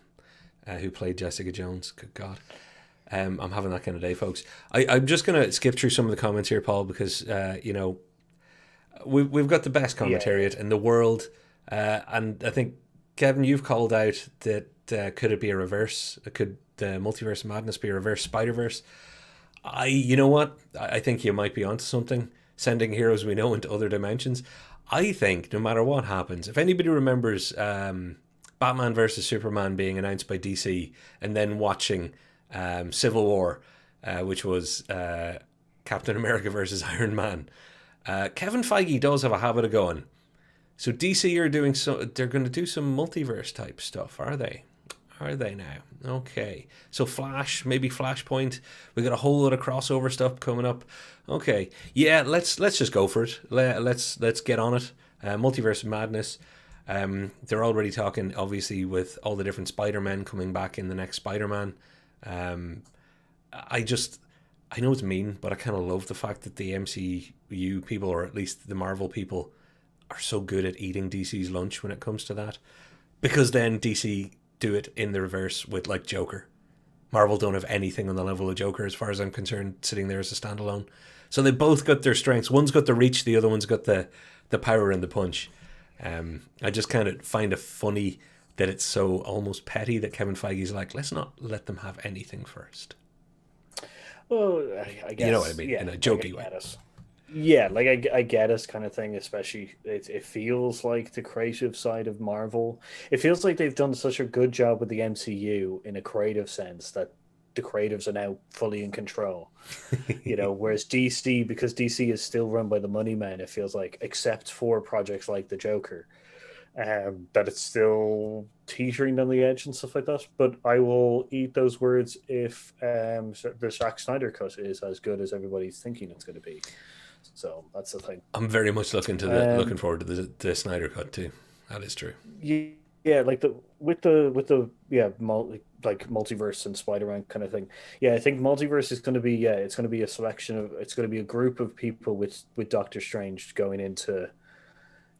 Speaker 1: who played Jessica Jones. Good God. I'm having that kind of day, folks. I'm just going to skip through some of the comments here, Paul, because, we've got the best
Speaker 2: Yeah,
Speaker 1: commentariat in the world. And I think, Kevin, you've called out that could it be a reverse? Could the multiverse madness be a reverse Spider-Verse? You know what? I think you might be onto something. Sending heroes we know into other dimensions. I think no matter what happens, if anybody remembers Batman versus Superman being announced by DC and then watching Civil War, which was Captain America versus Iron Man, Kevin Feige does have a habit of going. So DC are doing so. They're going to do some multiverse type stuff, are they? Are they now? Okay. So Flash, maybe Flashpoint. We got a whole lot of crossover stuff coming up. Okay. Yeah, let's just go for it. Let's get on it. Multiverse madness. They're already talking, obviously, with all the different Spider-Men coming back in the next Spider-Man. Um, I just, I know it's mean, but I kind of love the fact that the MCU people, or at least the Marvel people, are so good at eating DC's lunch when it comes to that. Because then DC do it in the reverse with, like, Joker. Marvel don't have anything on the level of Joker, as far as I'm concerned, sitting there as a standalone. So they both got their strengths. One's got the reach, the other one's got the power and the punch. I just kind of find it funny that it's so almost petty that Kevin Feige's like, let's not let them have anything first.
Speaker 2: well, I
Speaker 1: You know what I
Speaker 2: guess,
Speaker 1: mean?
Speaker 2: yeah,
Speaker 1: In a
Speaker 2: like, I
Speaker 1: jokey way.
Speaker 2: get it. Yeah, like I get it, kind of thing. Especially, it feels like the creative side of Marvel. It feels like they've done such a good job with the MCU in a creative sense that the creatives are now fully in control. Whereas DC, because DC is still run by the money man, it feels like, except for projects like the Joker, that it's still teetering on the edge and stuff like that. But I will eat those words if the Zack Snyder cut is as good as everybody's thinking it's going to be. So that's the thing.
Speaker 1: I'm very much looking
Speaker 2: Um,
Speaker 1: forward to the Snyder cut too. That is true.
Speaker 2: yeah, yeah, like the yeah, like multiverse and Spider-Man kind of thing. Yeah, I think multiverse is going to be, yeah, it's going to be a selection of, it's going to be a group of people with Doctor Strange going into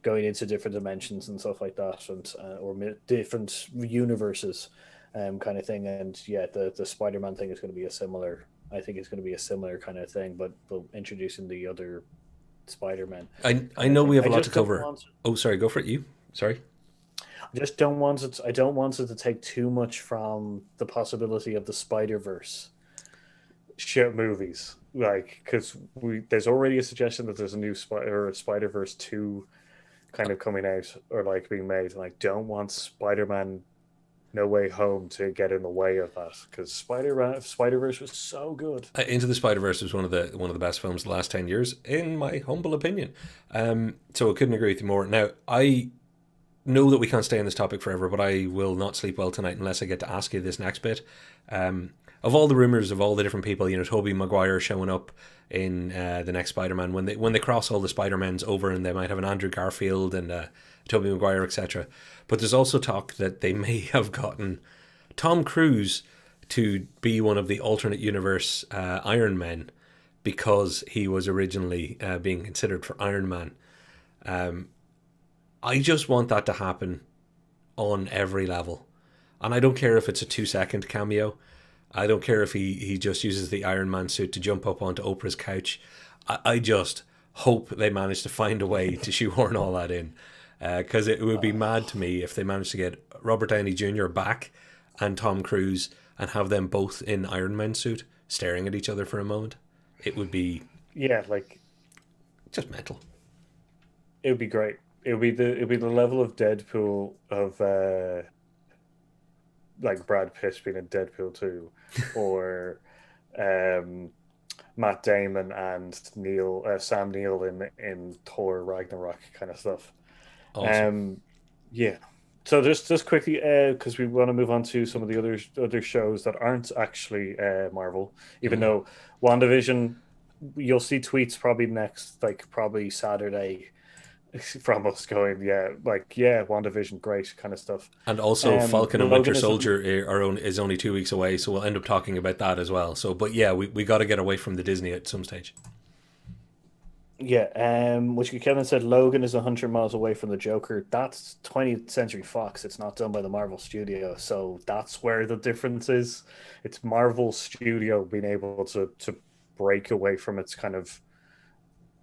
Speaker 2: different dimensions and stuff like that, and different universes, kind of thing. And yeah, the Spider-Man thing is going to be a similar. I think it's going to be a similar kind of thing, but introducing the other Spider-Man
Speaker 1: I
Speaker 2: kind of
Speaker 1: know
Speaker 2: thing.
Speaker 1: we have
Speaker 2: I
Speaker 1: a lot to
Speaker 2: just don't
Speaker 1: cover.
Speaker 2: want.
Speaker 1: Oh, sorry, go for it. You. Sorry.
Speaker 2: I just don't want it. I don't want it to take too much from the possibility of the Spider Verse shit movies. Like, because there's already a suggestion that there's a new Spider Verse 2 kind of coming out, or like being made, and I don't want Spider-Man No Way Home to get in the way of that, because Spider-Verse was so good.
Speaker 1: Into the Spider Verse was one of the best films of the last 10 years, in my humble opinion. So I couldn't agree with you more. Now I know that we can't stay on this topic forever, but I will not sleep well tonight unless I get to ask you this next bit. Of all the rumors of all the different people, Tobey Maguire showing up in the next Spider-Man, when they cross all the Spider-Mans over, and they might have an Andrew Garfield and Tobey Maguire, etc. But there's also talk that they may have gotten Tom Cruise to be one of the alternate universe Iron Men, because he was originally being considered for Iron Man. I just want that to happen on every level. And I don't care if it's a 2-second cameo. I don't care if he just uses the Iron Man suit to jump up onto Oprah's couch. I just hope they manage to find a way to shoehorn all that in. Because it would be mad to me if they managed to get Robert Downey Jr. back and Tom Cruise and have them both in Iron Man suit staring at each other for a moment. It would be
Speaker 2: Yeah, like,
Speaker 1: just mental.
Speaker 2: it would be great. It would be the level of Deadpool of like Brad Pitt being in Deadpool 2, or um Matt Damon and Neil Sam Neill in Thor Ragnarok kind of stuff.
Speaker 1: Awesome.
Speaker 2: Um, yeah, So just quickly, because we want to move on to some of the other shows that aren't actually Marvel, even
Speaker 1: Mm.
Speaker 2: though WandaVision, you'll see tweets probably next, like probably Saturday, from us going, yeah, like yeah, WandaVision, great kind of stuff.
Speaker 1: And also, Falcon and Winter
Speaker 2: Logan is
Speaker 1: Soldier is only 2 weeks away, so we'll end up talking about that as well. So, but yeah, we got to get away from the Disney at some stage.
Speaker 2: yeah, which Kevin said Logan is 100 miles away from the Joker. That's 20th Century Fox. It's not done by the Marvel Studio, so that's where the difference is. It's Marvel Studio being able to break away from its kind of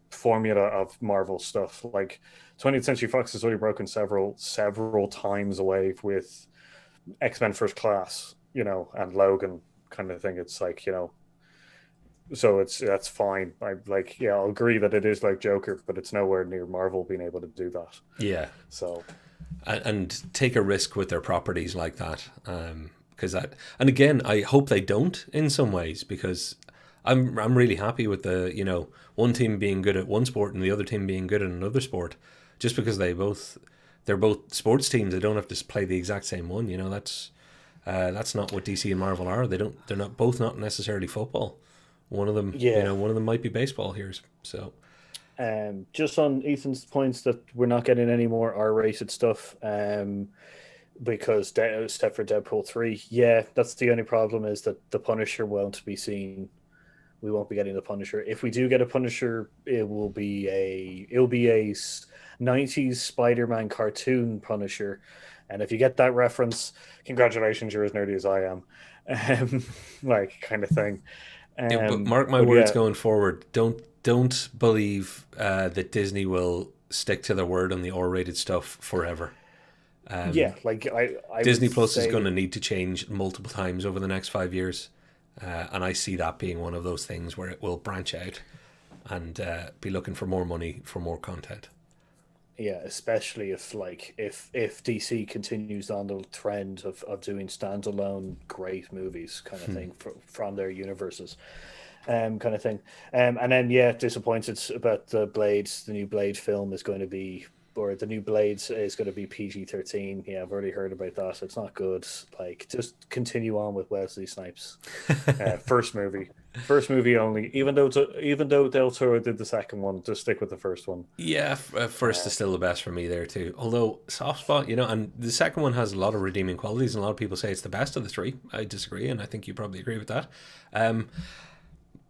Speaker 2: formula of Marvel stuff. Like 20th Century Fox has already broken several times away with X-Men First Class, and Logan kind of thing. It's like, so that's fine. I like, yeah, I'll agree that it is like Joker, but it's nowhere near Marvel being able to do that.
Speaker 1: Yeah,
Speaker 2: So
Speaker 1: and take a risk with their properties like that. Because that, and again, I hope they don't in some ways, because I'm really happy with the one team being good at one sport and the other team being good at another sport, just because they're both sports teams. They don't have to play the exact same one. That's not what DC and Marvel are. They're not both not necessarily football. One of them,
Speaker 2: yeah,
Speaker 1: one of them might be baseball here. So
Speaker 2: just on Ethan's points that we're not getting any more R-rated stuff. Because except for Deadpool 3, yeah, that's the only problem, is that the Punisher won't be seen. We won't be getting the Punisher. If we do get a Punisher, it'll be a 90s Spider-Man cartoon Punisher. And if you get that reference, congratulations, you're as nerdy as I am. Like, kind of thing.
Speaker 1: yeah, but mark my
Speaker 2: But
Speaker 1: words
Speaker 2: yeah,
Speaker 1: going forward. Don't believe that Disney will stick to their word on the R-rated stuff forever.
Speaker 2: yeah, like I would
Speaker 1: Disney Plus is going
Speaker 2: say,
Speaker 1: to need to change multiple times over the next 5 years, and I see that being one of those things where it will branch out and be looking for more money for more content.
Speaker 2: yeah, especially if DC continues on the trend of doing standalone great movies kind of thing from their universes, kind of thing. And then yeah, disappointed about the Blades. The new Blade film is going to be, or the new Blades is going to be PG-13. Yeah, I've already heard about that. It's not good. Like, just continue on with Wesley Snipes. First movie only. Even though Del Toro did the second one, just stick with the first one.
Speaker 1: Yeah, first is still the best for me there too. Although soft spot, and the second one has a lot of redeeming qualities, and a lot of people say it's the best of the three. I disagree, and I think you probably agree with that. Um,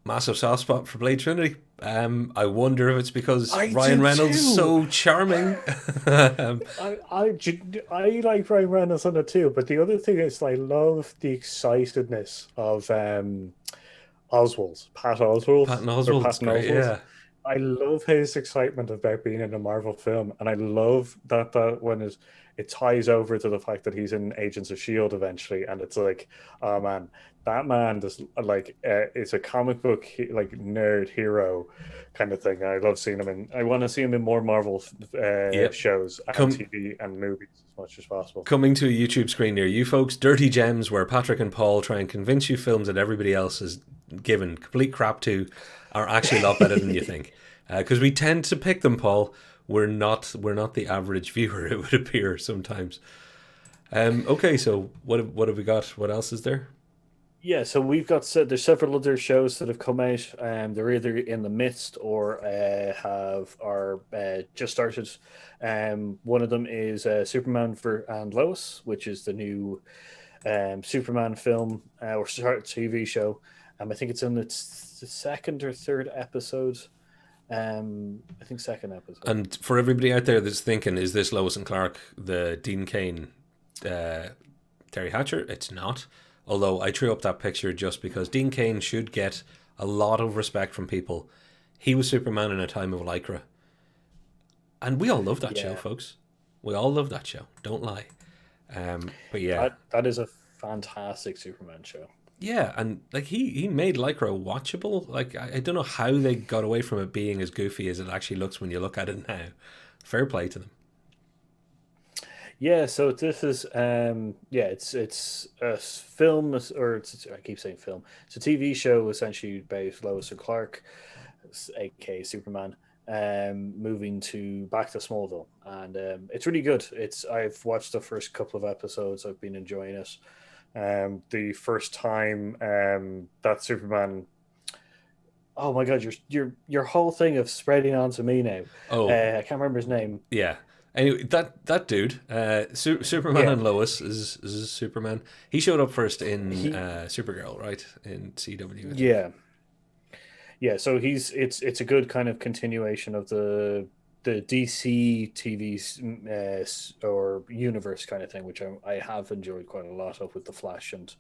Speaker 1: Massive soft spot for Blade Trinity. I wonder if it's because
Speaker 2: I
Speaker 1: Ryan
Speaker 2: do
Speaker 1: Reynolds is
Speaker 2: too.
Speaker 1: so charming. um,
Speaker 2: I like Ryan Reynolds on it too, but the other thing is I love the excitedness of Pat Oswald,
Speaker 1: Patton
Speaker 2: or
Speaker 1: Oswalt's
Speaker 2: Patton
Speaker 1: great.
Speaker 2: Oswald.
Speaker 1: Yeah,
Speaker 2: I love his excitement about being in a Marvel film, and I love that when it ties over to the fact that he's in Agents of Shield eventually, and it's like, oh man, that man just like is a comic book like nerd hero kind of thing. I love seeing him in. I want to see him in more Marvel
Speaker 1: yep.
Speaker 2: shows and
Speaker 1: Come
Speaker 2: TV and movies as much as possible.
Speaker 1: coming to a YouTube screen near you folks. Dirty Gems, where Patrick and Paul try and convince you films that everybody else has given complete crap to are actually a lot better than you think. Because we tend to pick them, Paul. We're not the average viewer. It would appear sometimes. Okay, so what have we got? What else is there?
Speaker 2: Yeah, so we've got there's several other shows that have come out. They're either in the midst or have are just started. One of them is Superman for and Lois, which is the new Superman film or TV show. I think it's in its the second or third episode. I think second episode.
Speaker 1: And for everybody out there that's thinking, is this Lois and Clark, the Dean Kane, uh, Terry Hatcher? It's not. Although I threw up that picture just because Dean Kane should get a lot of respect from people. He was Superman in a time of Lycra. And we all love that show,
Speaker 2: Yeah,
Speaker 1: folks. We all love that show. Don't lie. But yeah.
Speaker 2: that is a fantastic Superman show.
Speaker 1: Yeah, and like he made Lycra watchable. Like I don't know how they got away from it being as goofy as it actually looks when you look at it now. Fair play to them.
Speaker 2: Yeah, so this is yeah, it's a film, or I keep saying film. It's a TV show essentially about Lois and Clark, aka Superman. moving to back to Smallville, and it's really good. I've watched the first couple of episodes. I've been enjoying it. The first time that Superman. Oh my God, your whole thing of spreading onto me now.
Speaker 1: Oh,
Speaker 2: I can't remember his name.
Speaker 1: yeah. Anyway, that dude, Superman
Speaker 2: Yeah,
Speaker 1: and Lois is Superman. He showed up first in
Speaker 2: he.
Speaker 1: Supergirl, right? In CW, I think.
Speaker 2: Yeah, yeah. So it's a good kind of continuation of the DC TV's or universe kind of thing, which I have enjoyed quite a lot of with the Flash and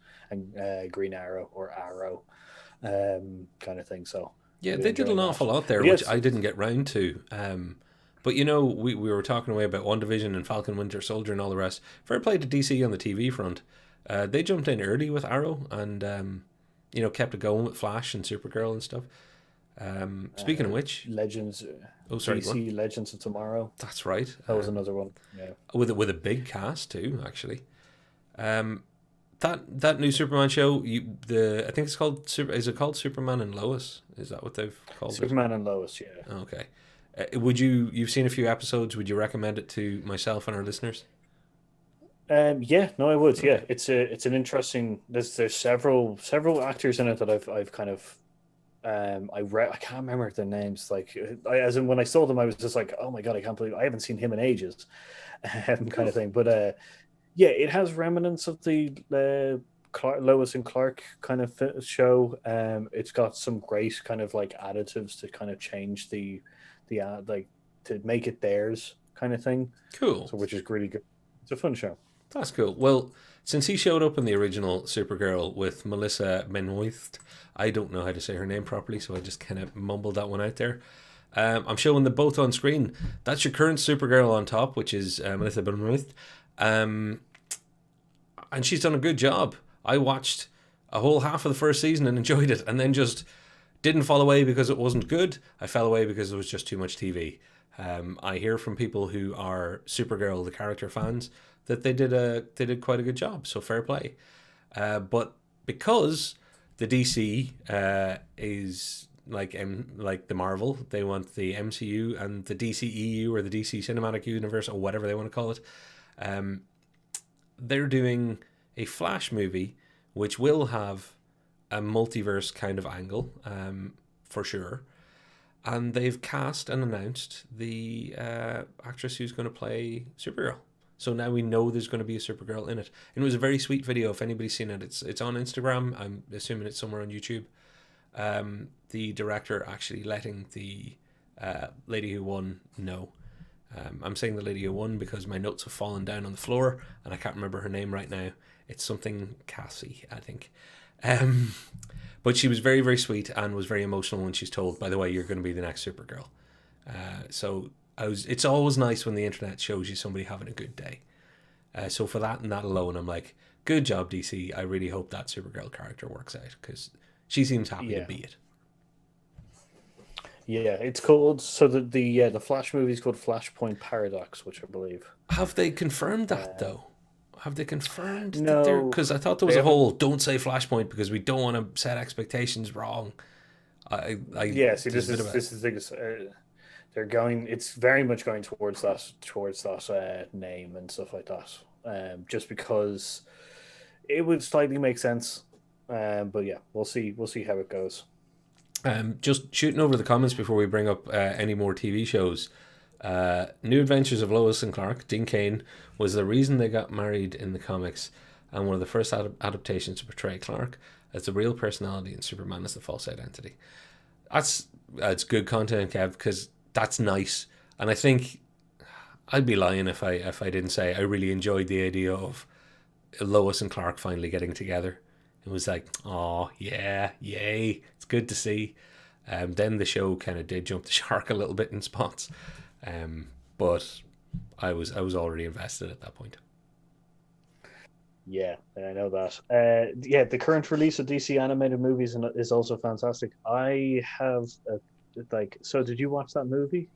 Speaker 2: Green Arrow or Arrow kind of thing. So
Speaker 1: Yeah,
Speaker 2: really
Speaker 1: they did an
Speaker 2: enjoying that.
Speaker 1: awful lot there,
Speaker 2: But
Speaker 1: which
Speaker 2: yes,
Speaker 1: I didn't get round to. But you know, we were talking away about WandaVision and Falcon Winter Soldier and all the rest. Fair play to DC on the TV front. They jumped in early with Arrow and kept it going with Flash and Supergirl and stuff. Speaking of which,
Speaker 2: Legends,
Speaker 1: oh sorry, go on.
Speaker 2: DC Legends of Tomorrow.
Speaker 1: That's right.
Speaker 2: That was another one. Yeah.
Speaker 1: With a big cast too, actually. That new Superman show, I think it's called Is it called Superman and Lois? Is that what they've called it?
Speaker 2: Superman and Lois. Yeah.
Speaker 1: Okay. You've seen a few episodes? Would you recommend it to myself and our listeners?
Speaker 2: Yeah, no, I would. Yeah, it's an interesting. There's several actors in it that I've kind of I can't remember their names. Like, as in when I saw them, I was just like, oh my God, I can't believe I haven't seen him in ages, kind of thing. But yeah, it has remnants of the Lois and Clark kind of show. It's got some great kind of like additives to kind of change the like to make it theirs kind of thing.
Speaker 1: Cool.
Speaker 2: So which is really good. It's a fun show.
Speaker 1: That's cool. Well, since he showed up in the original Supergirl with Melissa Benoist, I don't know how to say her name properly, so I just kind of mumbled that one out there. I'm showing them both on screen. That's your current Supergirl on top, which is Melissa Benoist. And she's done a good job. I watched a whole half of the first season and enjoyed it, and then just didn't fall away because it wasn't good. I fell away because there was just too much TV. I hear from people who are Supergirl, the character fans, that they did quite a good job. So fair play. But because the DC is like the Marvel, they want the MCU and the DCEU or the DC Cinematic Universe or whatever they want to call it. They're doing a Flash movie which will have a multiverse kind of angle, for sure. And they've cast and announced the actress who's going to play Supergirl. So now we know there's going to be a Supergirl in it. And it was a very sweet video. If anybody's seen it, it's on Instagram. I'm assuming it's somewhere on YouTube. The director actually letting the lady who won know. I'm saying the lady who won because my notes have fallen down on the floor and I can't remember her name right now. It's something Cassie, I think. But she was very, very sweet and was very emotional when she's told, by the way, you're going to be the next Supergirl. So it's always nice when the internet shows you somebody having a good day. So for that and that alone, I'm like, good job, DC. I really hope that Supergirl character works out because she seems happy to be it.
Speaker 2: Yeah, it's called the Flash movie is called Flashpoint Paradox, which I believe.
Speaker 1: Have they confirmed that though? Have they confirmed
Speaker 2: No,
Speaker 1: that they're? Because I thought there was a whole don't say Flashpoint because we don't want to set expectations wrong.
Speaker 2: Yeah, see, this is the thing. They're going. It's very much going towards that name and stuff like that. Just because it would slightly make sense. But yeah, we'll see. We'll see how it goes.
Speaker 1: Just shooting over the comments before we bring up any more TV shows. New Adventures of Lois and Clark, Dean Cain, was the reason they got married in the comics and one of the first adaptations to portray Clark as the real personality and Superman as the false identity. That's good content, Kev, because that's nice. And I think I'd be lying if I didn't say I really enjoyed the idea of Lois and Clark finally getting together. It was like, oh yeah, yay, it's good to see. Then the show kind of did jump the shark a little bit in spots. But I was already invested at that point.
Speaker 2: Yeah, I know that. Yeah, the current release of DC animated movies is also fantastic. I have So, did you watch that movie?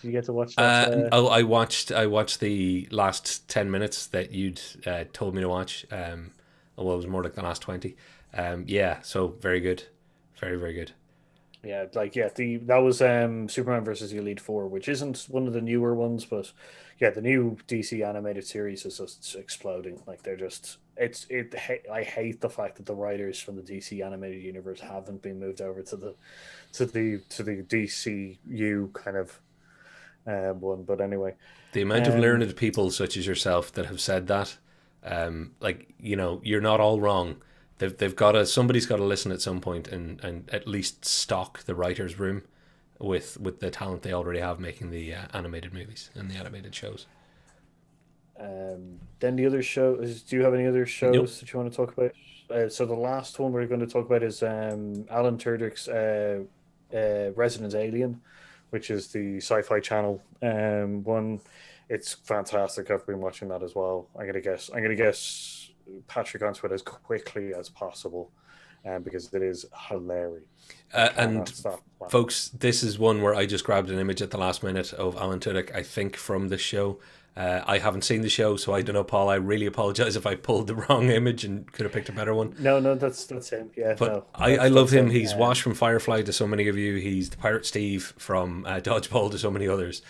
Speaker 2: Did you get to watch that?
Speaker 1: I watched the last 10 minutes that you'd told me to watch. Well, it was more like the last 20. Yeah, so very good, very very good.
Speaker 2: Yeah, like yeah, the that was Superman versus the Elite Four, which isn't one of the newer ones, but yeah, the new DC animated series is just exploding. Like they're just I hate the fact that the writers from the DC animated universe haven't been moved over to the DCU kind of one. But anyway,
Speaker 1: The amount of
Speaker 2: um,
Speaker 1: learned people such as yourself that have said that, like, you're not all wrong. They've got to, somebody's got to listen at some point and at least stock the writers' room with the talent they already have making the animated movies and the animated shows.
Speaker 2: then the other shows. Do you have any other
Speaker 1: Nope.
Speaker 2: shows that you want to talk about? So the last one we're going to talk about is Alan Tudyk's Resident Alien, which is the Sci-Fi Channel one. It's fantastic. I've been watching that as well. I'm gonna guess Patrick onto it as quickly as possible, because it is hilarious. I cannot
Speaker 1: And
Speaker 2: stop laughing.
Speaker 1: folks, this is one where I just grabbed an image at the last minute of Alan Tudyk, I think, from this show. I haven't seen the show, so I don't know, Paul. I really apologize if I pulled the wrong image and could have picked a better one.
Speaker 2: No, no, that's him. Yeah,
Speaker 1: But
Speaker 2: no,
Speaker 1: I love
Speaker 2: that's
Speaker 1: him.
Speaker 2: him.
Speaker 1: He's Wash from Firefly to so many of you. He's the Pirate Steve from Dodgeball to so many others.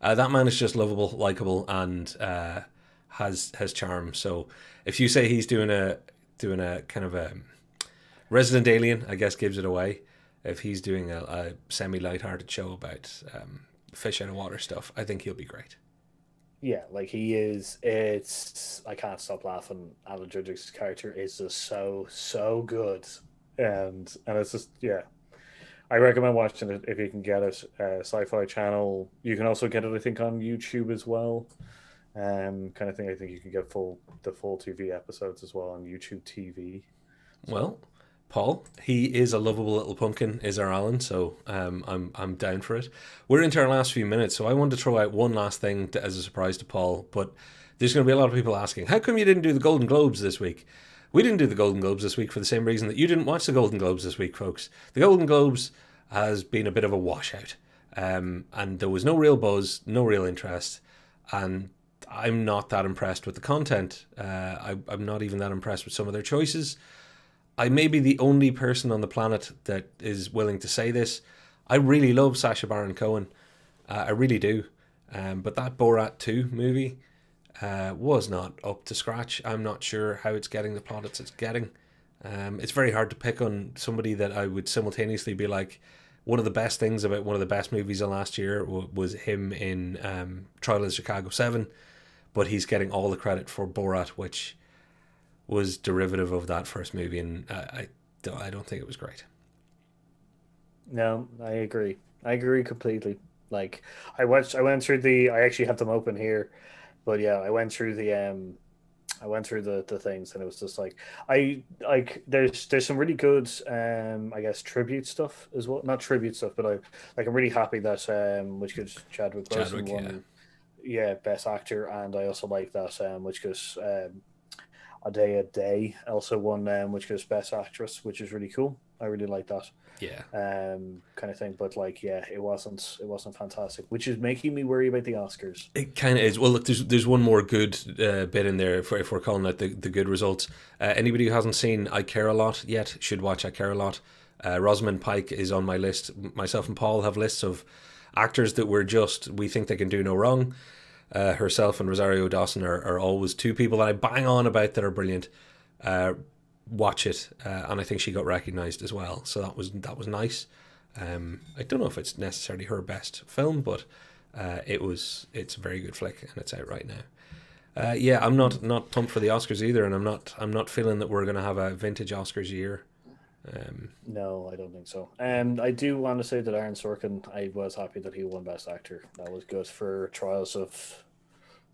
Speaker 1: That man is just lovable, likable, and has charm. So if you say he's doing a kind of a Resident Alien, I guess gives it away. If he's doing a semi light-hearted show about fish out of water stuff, I think he'll be great.
Speaker 2: Yeah, like he is. It's I can't stop laughing. Alan Tudyk's character is just so good, and it's just yeah. I recommend watching it if you can get it. Sci-Fi Channel. You can also get it, I think, on YouTube as well. Kind of thing. I think you can get the full TV episodes as well on YouTube TV. So
Speaker 1: Well, Paul, he is a lovable little pumpkin, is our Alan. So I'm down for it. We're into our last few minutes, so I wanted to throw out one last thing as a surprise to Paul. But there's going to be a lot of people asking, how come you didn't do the Golden Globes this week? We didn't do the Golden Globes this week for the same reason that you didn't watch the Golden Globes this week, folks. The Golden Globes has been a bit of a washout, and there was no real buzz, no real interest, and I'm not that impressed with the content. I'm not even that impressed with some of their choices. I may be the only person on the planet that is willing to say this. I really love Sacha Baron Cohen. I really do. But that Borat 2 movie was not up to scratch. I'm not sure how it's getting the plaudits it's getting. It's very hard to pick on somebody that I would simultaneously be like, one of the best things about one of the best movies of last year was him in Trial of Chicago 7, but he's getting all the credit for Borat, which was derivative of that first movie, and I don't think it was great.
Speaker 2: no, I agree. I agree completely. Like I went through the. I actually have them open here, but yeah, I went through the things, and it was just like I like there's some really good I guess tribute stuff as well. Not tribute stuff, but I'm really happy that which goes Chadwick Boseman
Speaker 1: Chadwick, yeah.
Speaker 2: won, yeah, best actor, and I also like that which goes a day also won which goes best actress, which is really cool. I really like that
Speaker 1: Yeah.
Speaker 2: kind of thing. But like yeah, it wasn't fantastic, which is making me worry about the Oscars.
Speaker 1: It kind of is. Well, look, there's one more good bit in there if we're calling it the good results. Anybody who hasn't seen I Care a Lot yet should watch I Care a Lot. Rosamund Pike is on my list. Myself and Paul have lists of actors that we think they can do no wrong. Herself and Rosario Dawson are always two people that I bang on about that are brilliant. Uh, Watch it, and I think she got recognised as well, so that was nice. I don't know if it's necessarily her best film, but it's a very good flick, and it's out right now. Yeah, I'm not pumped for the Oscars either, and I'm not feeling that we're going to have a vintage Oscars year. Um,
Speaker 2: No, I don't think so. I do want to say that Aaron Sorkin, I was happy that he won Best Actor. That was good for Trials of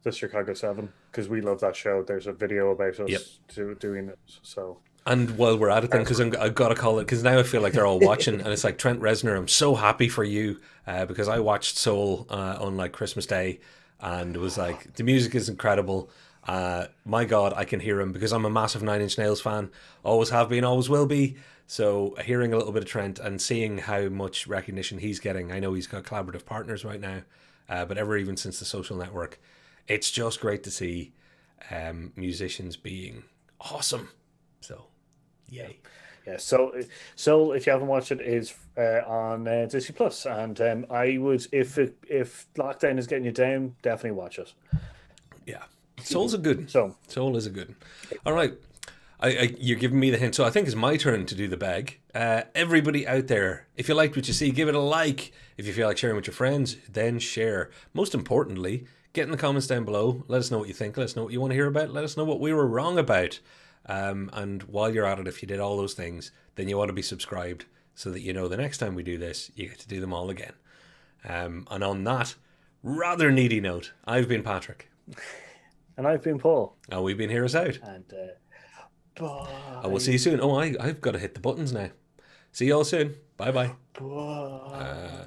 Speaker 2: the Chicago 7, because we love that show. There's a video about
Speaker 1: yep.
Speaker 2: us doing it. So,
Speaker 1: And while we're at it, then,
Speaker 2: Aaron
Speaker 1: because
Speaker 2: Sorkin.
Speaker 1: I've got to call it, because now I feel like they're all watching, and it's like Trent Reznor. I'm so happy for you because I watched Soul on like Christmas Day, and it was like the music is incredible. My God, I can hear him because I'm a massive Nine Inch Nails fan. Always have been, always will be. So hearing a little bit of Trent and seeing how much recognition he's getting, I know he's got collaborative partners right now, but ever even since the Social Network, it's just great to see musicians being awesome. So,
Speaker 2: Yeah.
Speaker 1: yay.
Speaker 2: Yeah, so if you haven't watched it, is on Disney Plus, and I would if lockdown is getting you down, definitely watch it.
Speaker 1: Yeah, Soul's a good one.
Speaker 2: So
Speaker 1: Soul is a good one. All right. You're giving me the hint, so I think it's my turn to do the bag. Everybody out there, if you liked what you see, give it a like. If you feel like sharing with your friends, then share. Most importantly, get in the comments down below. Let us know what you think. Let us know what you want to hear about. Let us know what we were wrong about. And while you're at it, if you did all those things, then you want to be subscribed so that you know the next time we do this, you get to do them all again. And on that rather needy note, I've been Patrick.
Speaker 2: and I've been Paul,
Speaker 1: And we've been Heroes Out.
Speaker 2: and
Speaker 1: I will see you soon. Oh, I've got to hit the buttons now. See you all soon. Bye bye.
Speaker 2: bye.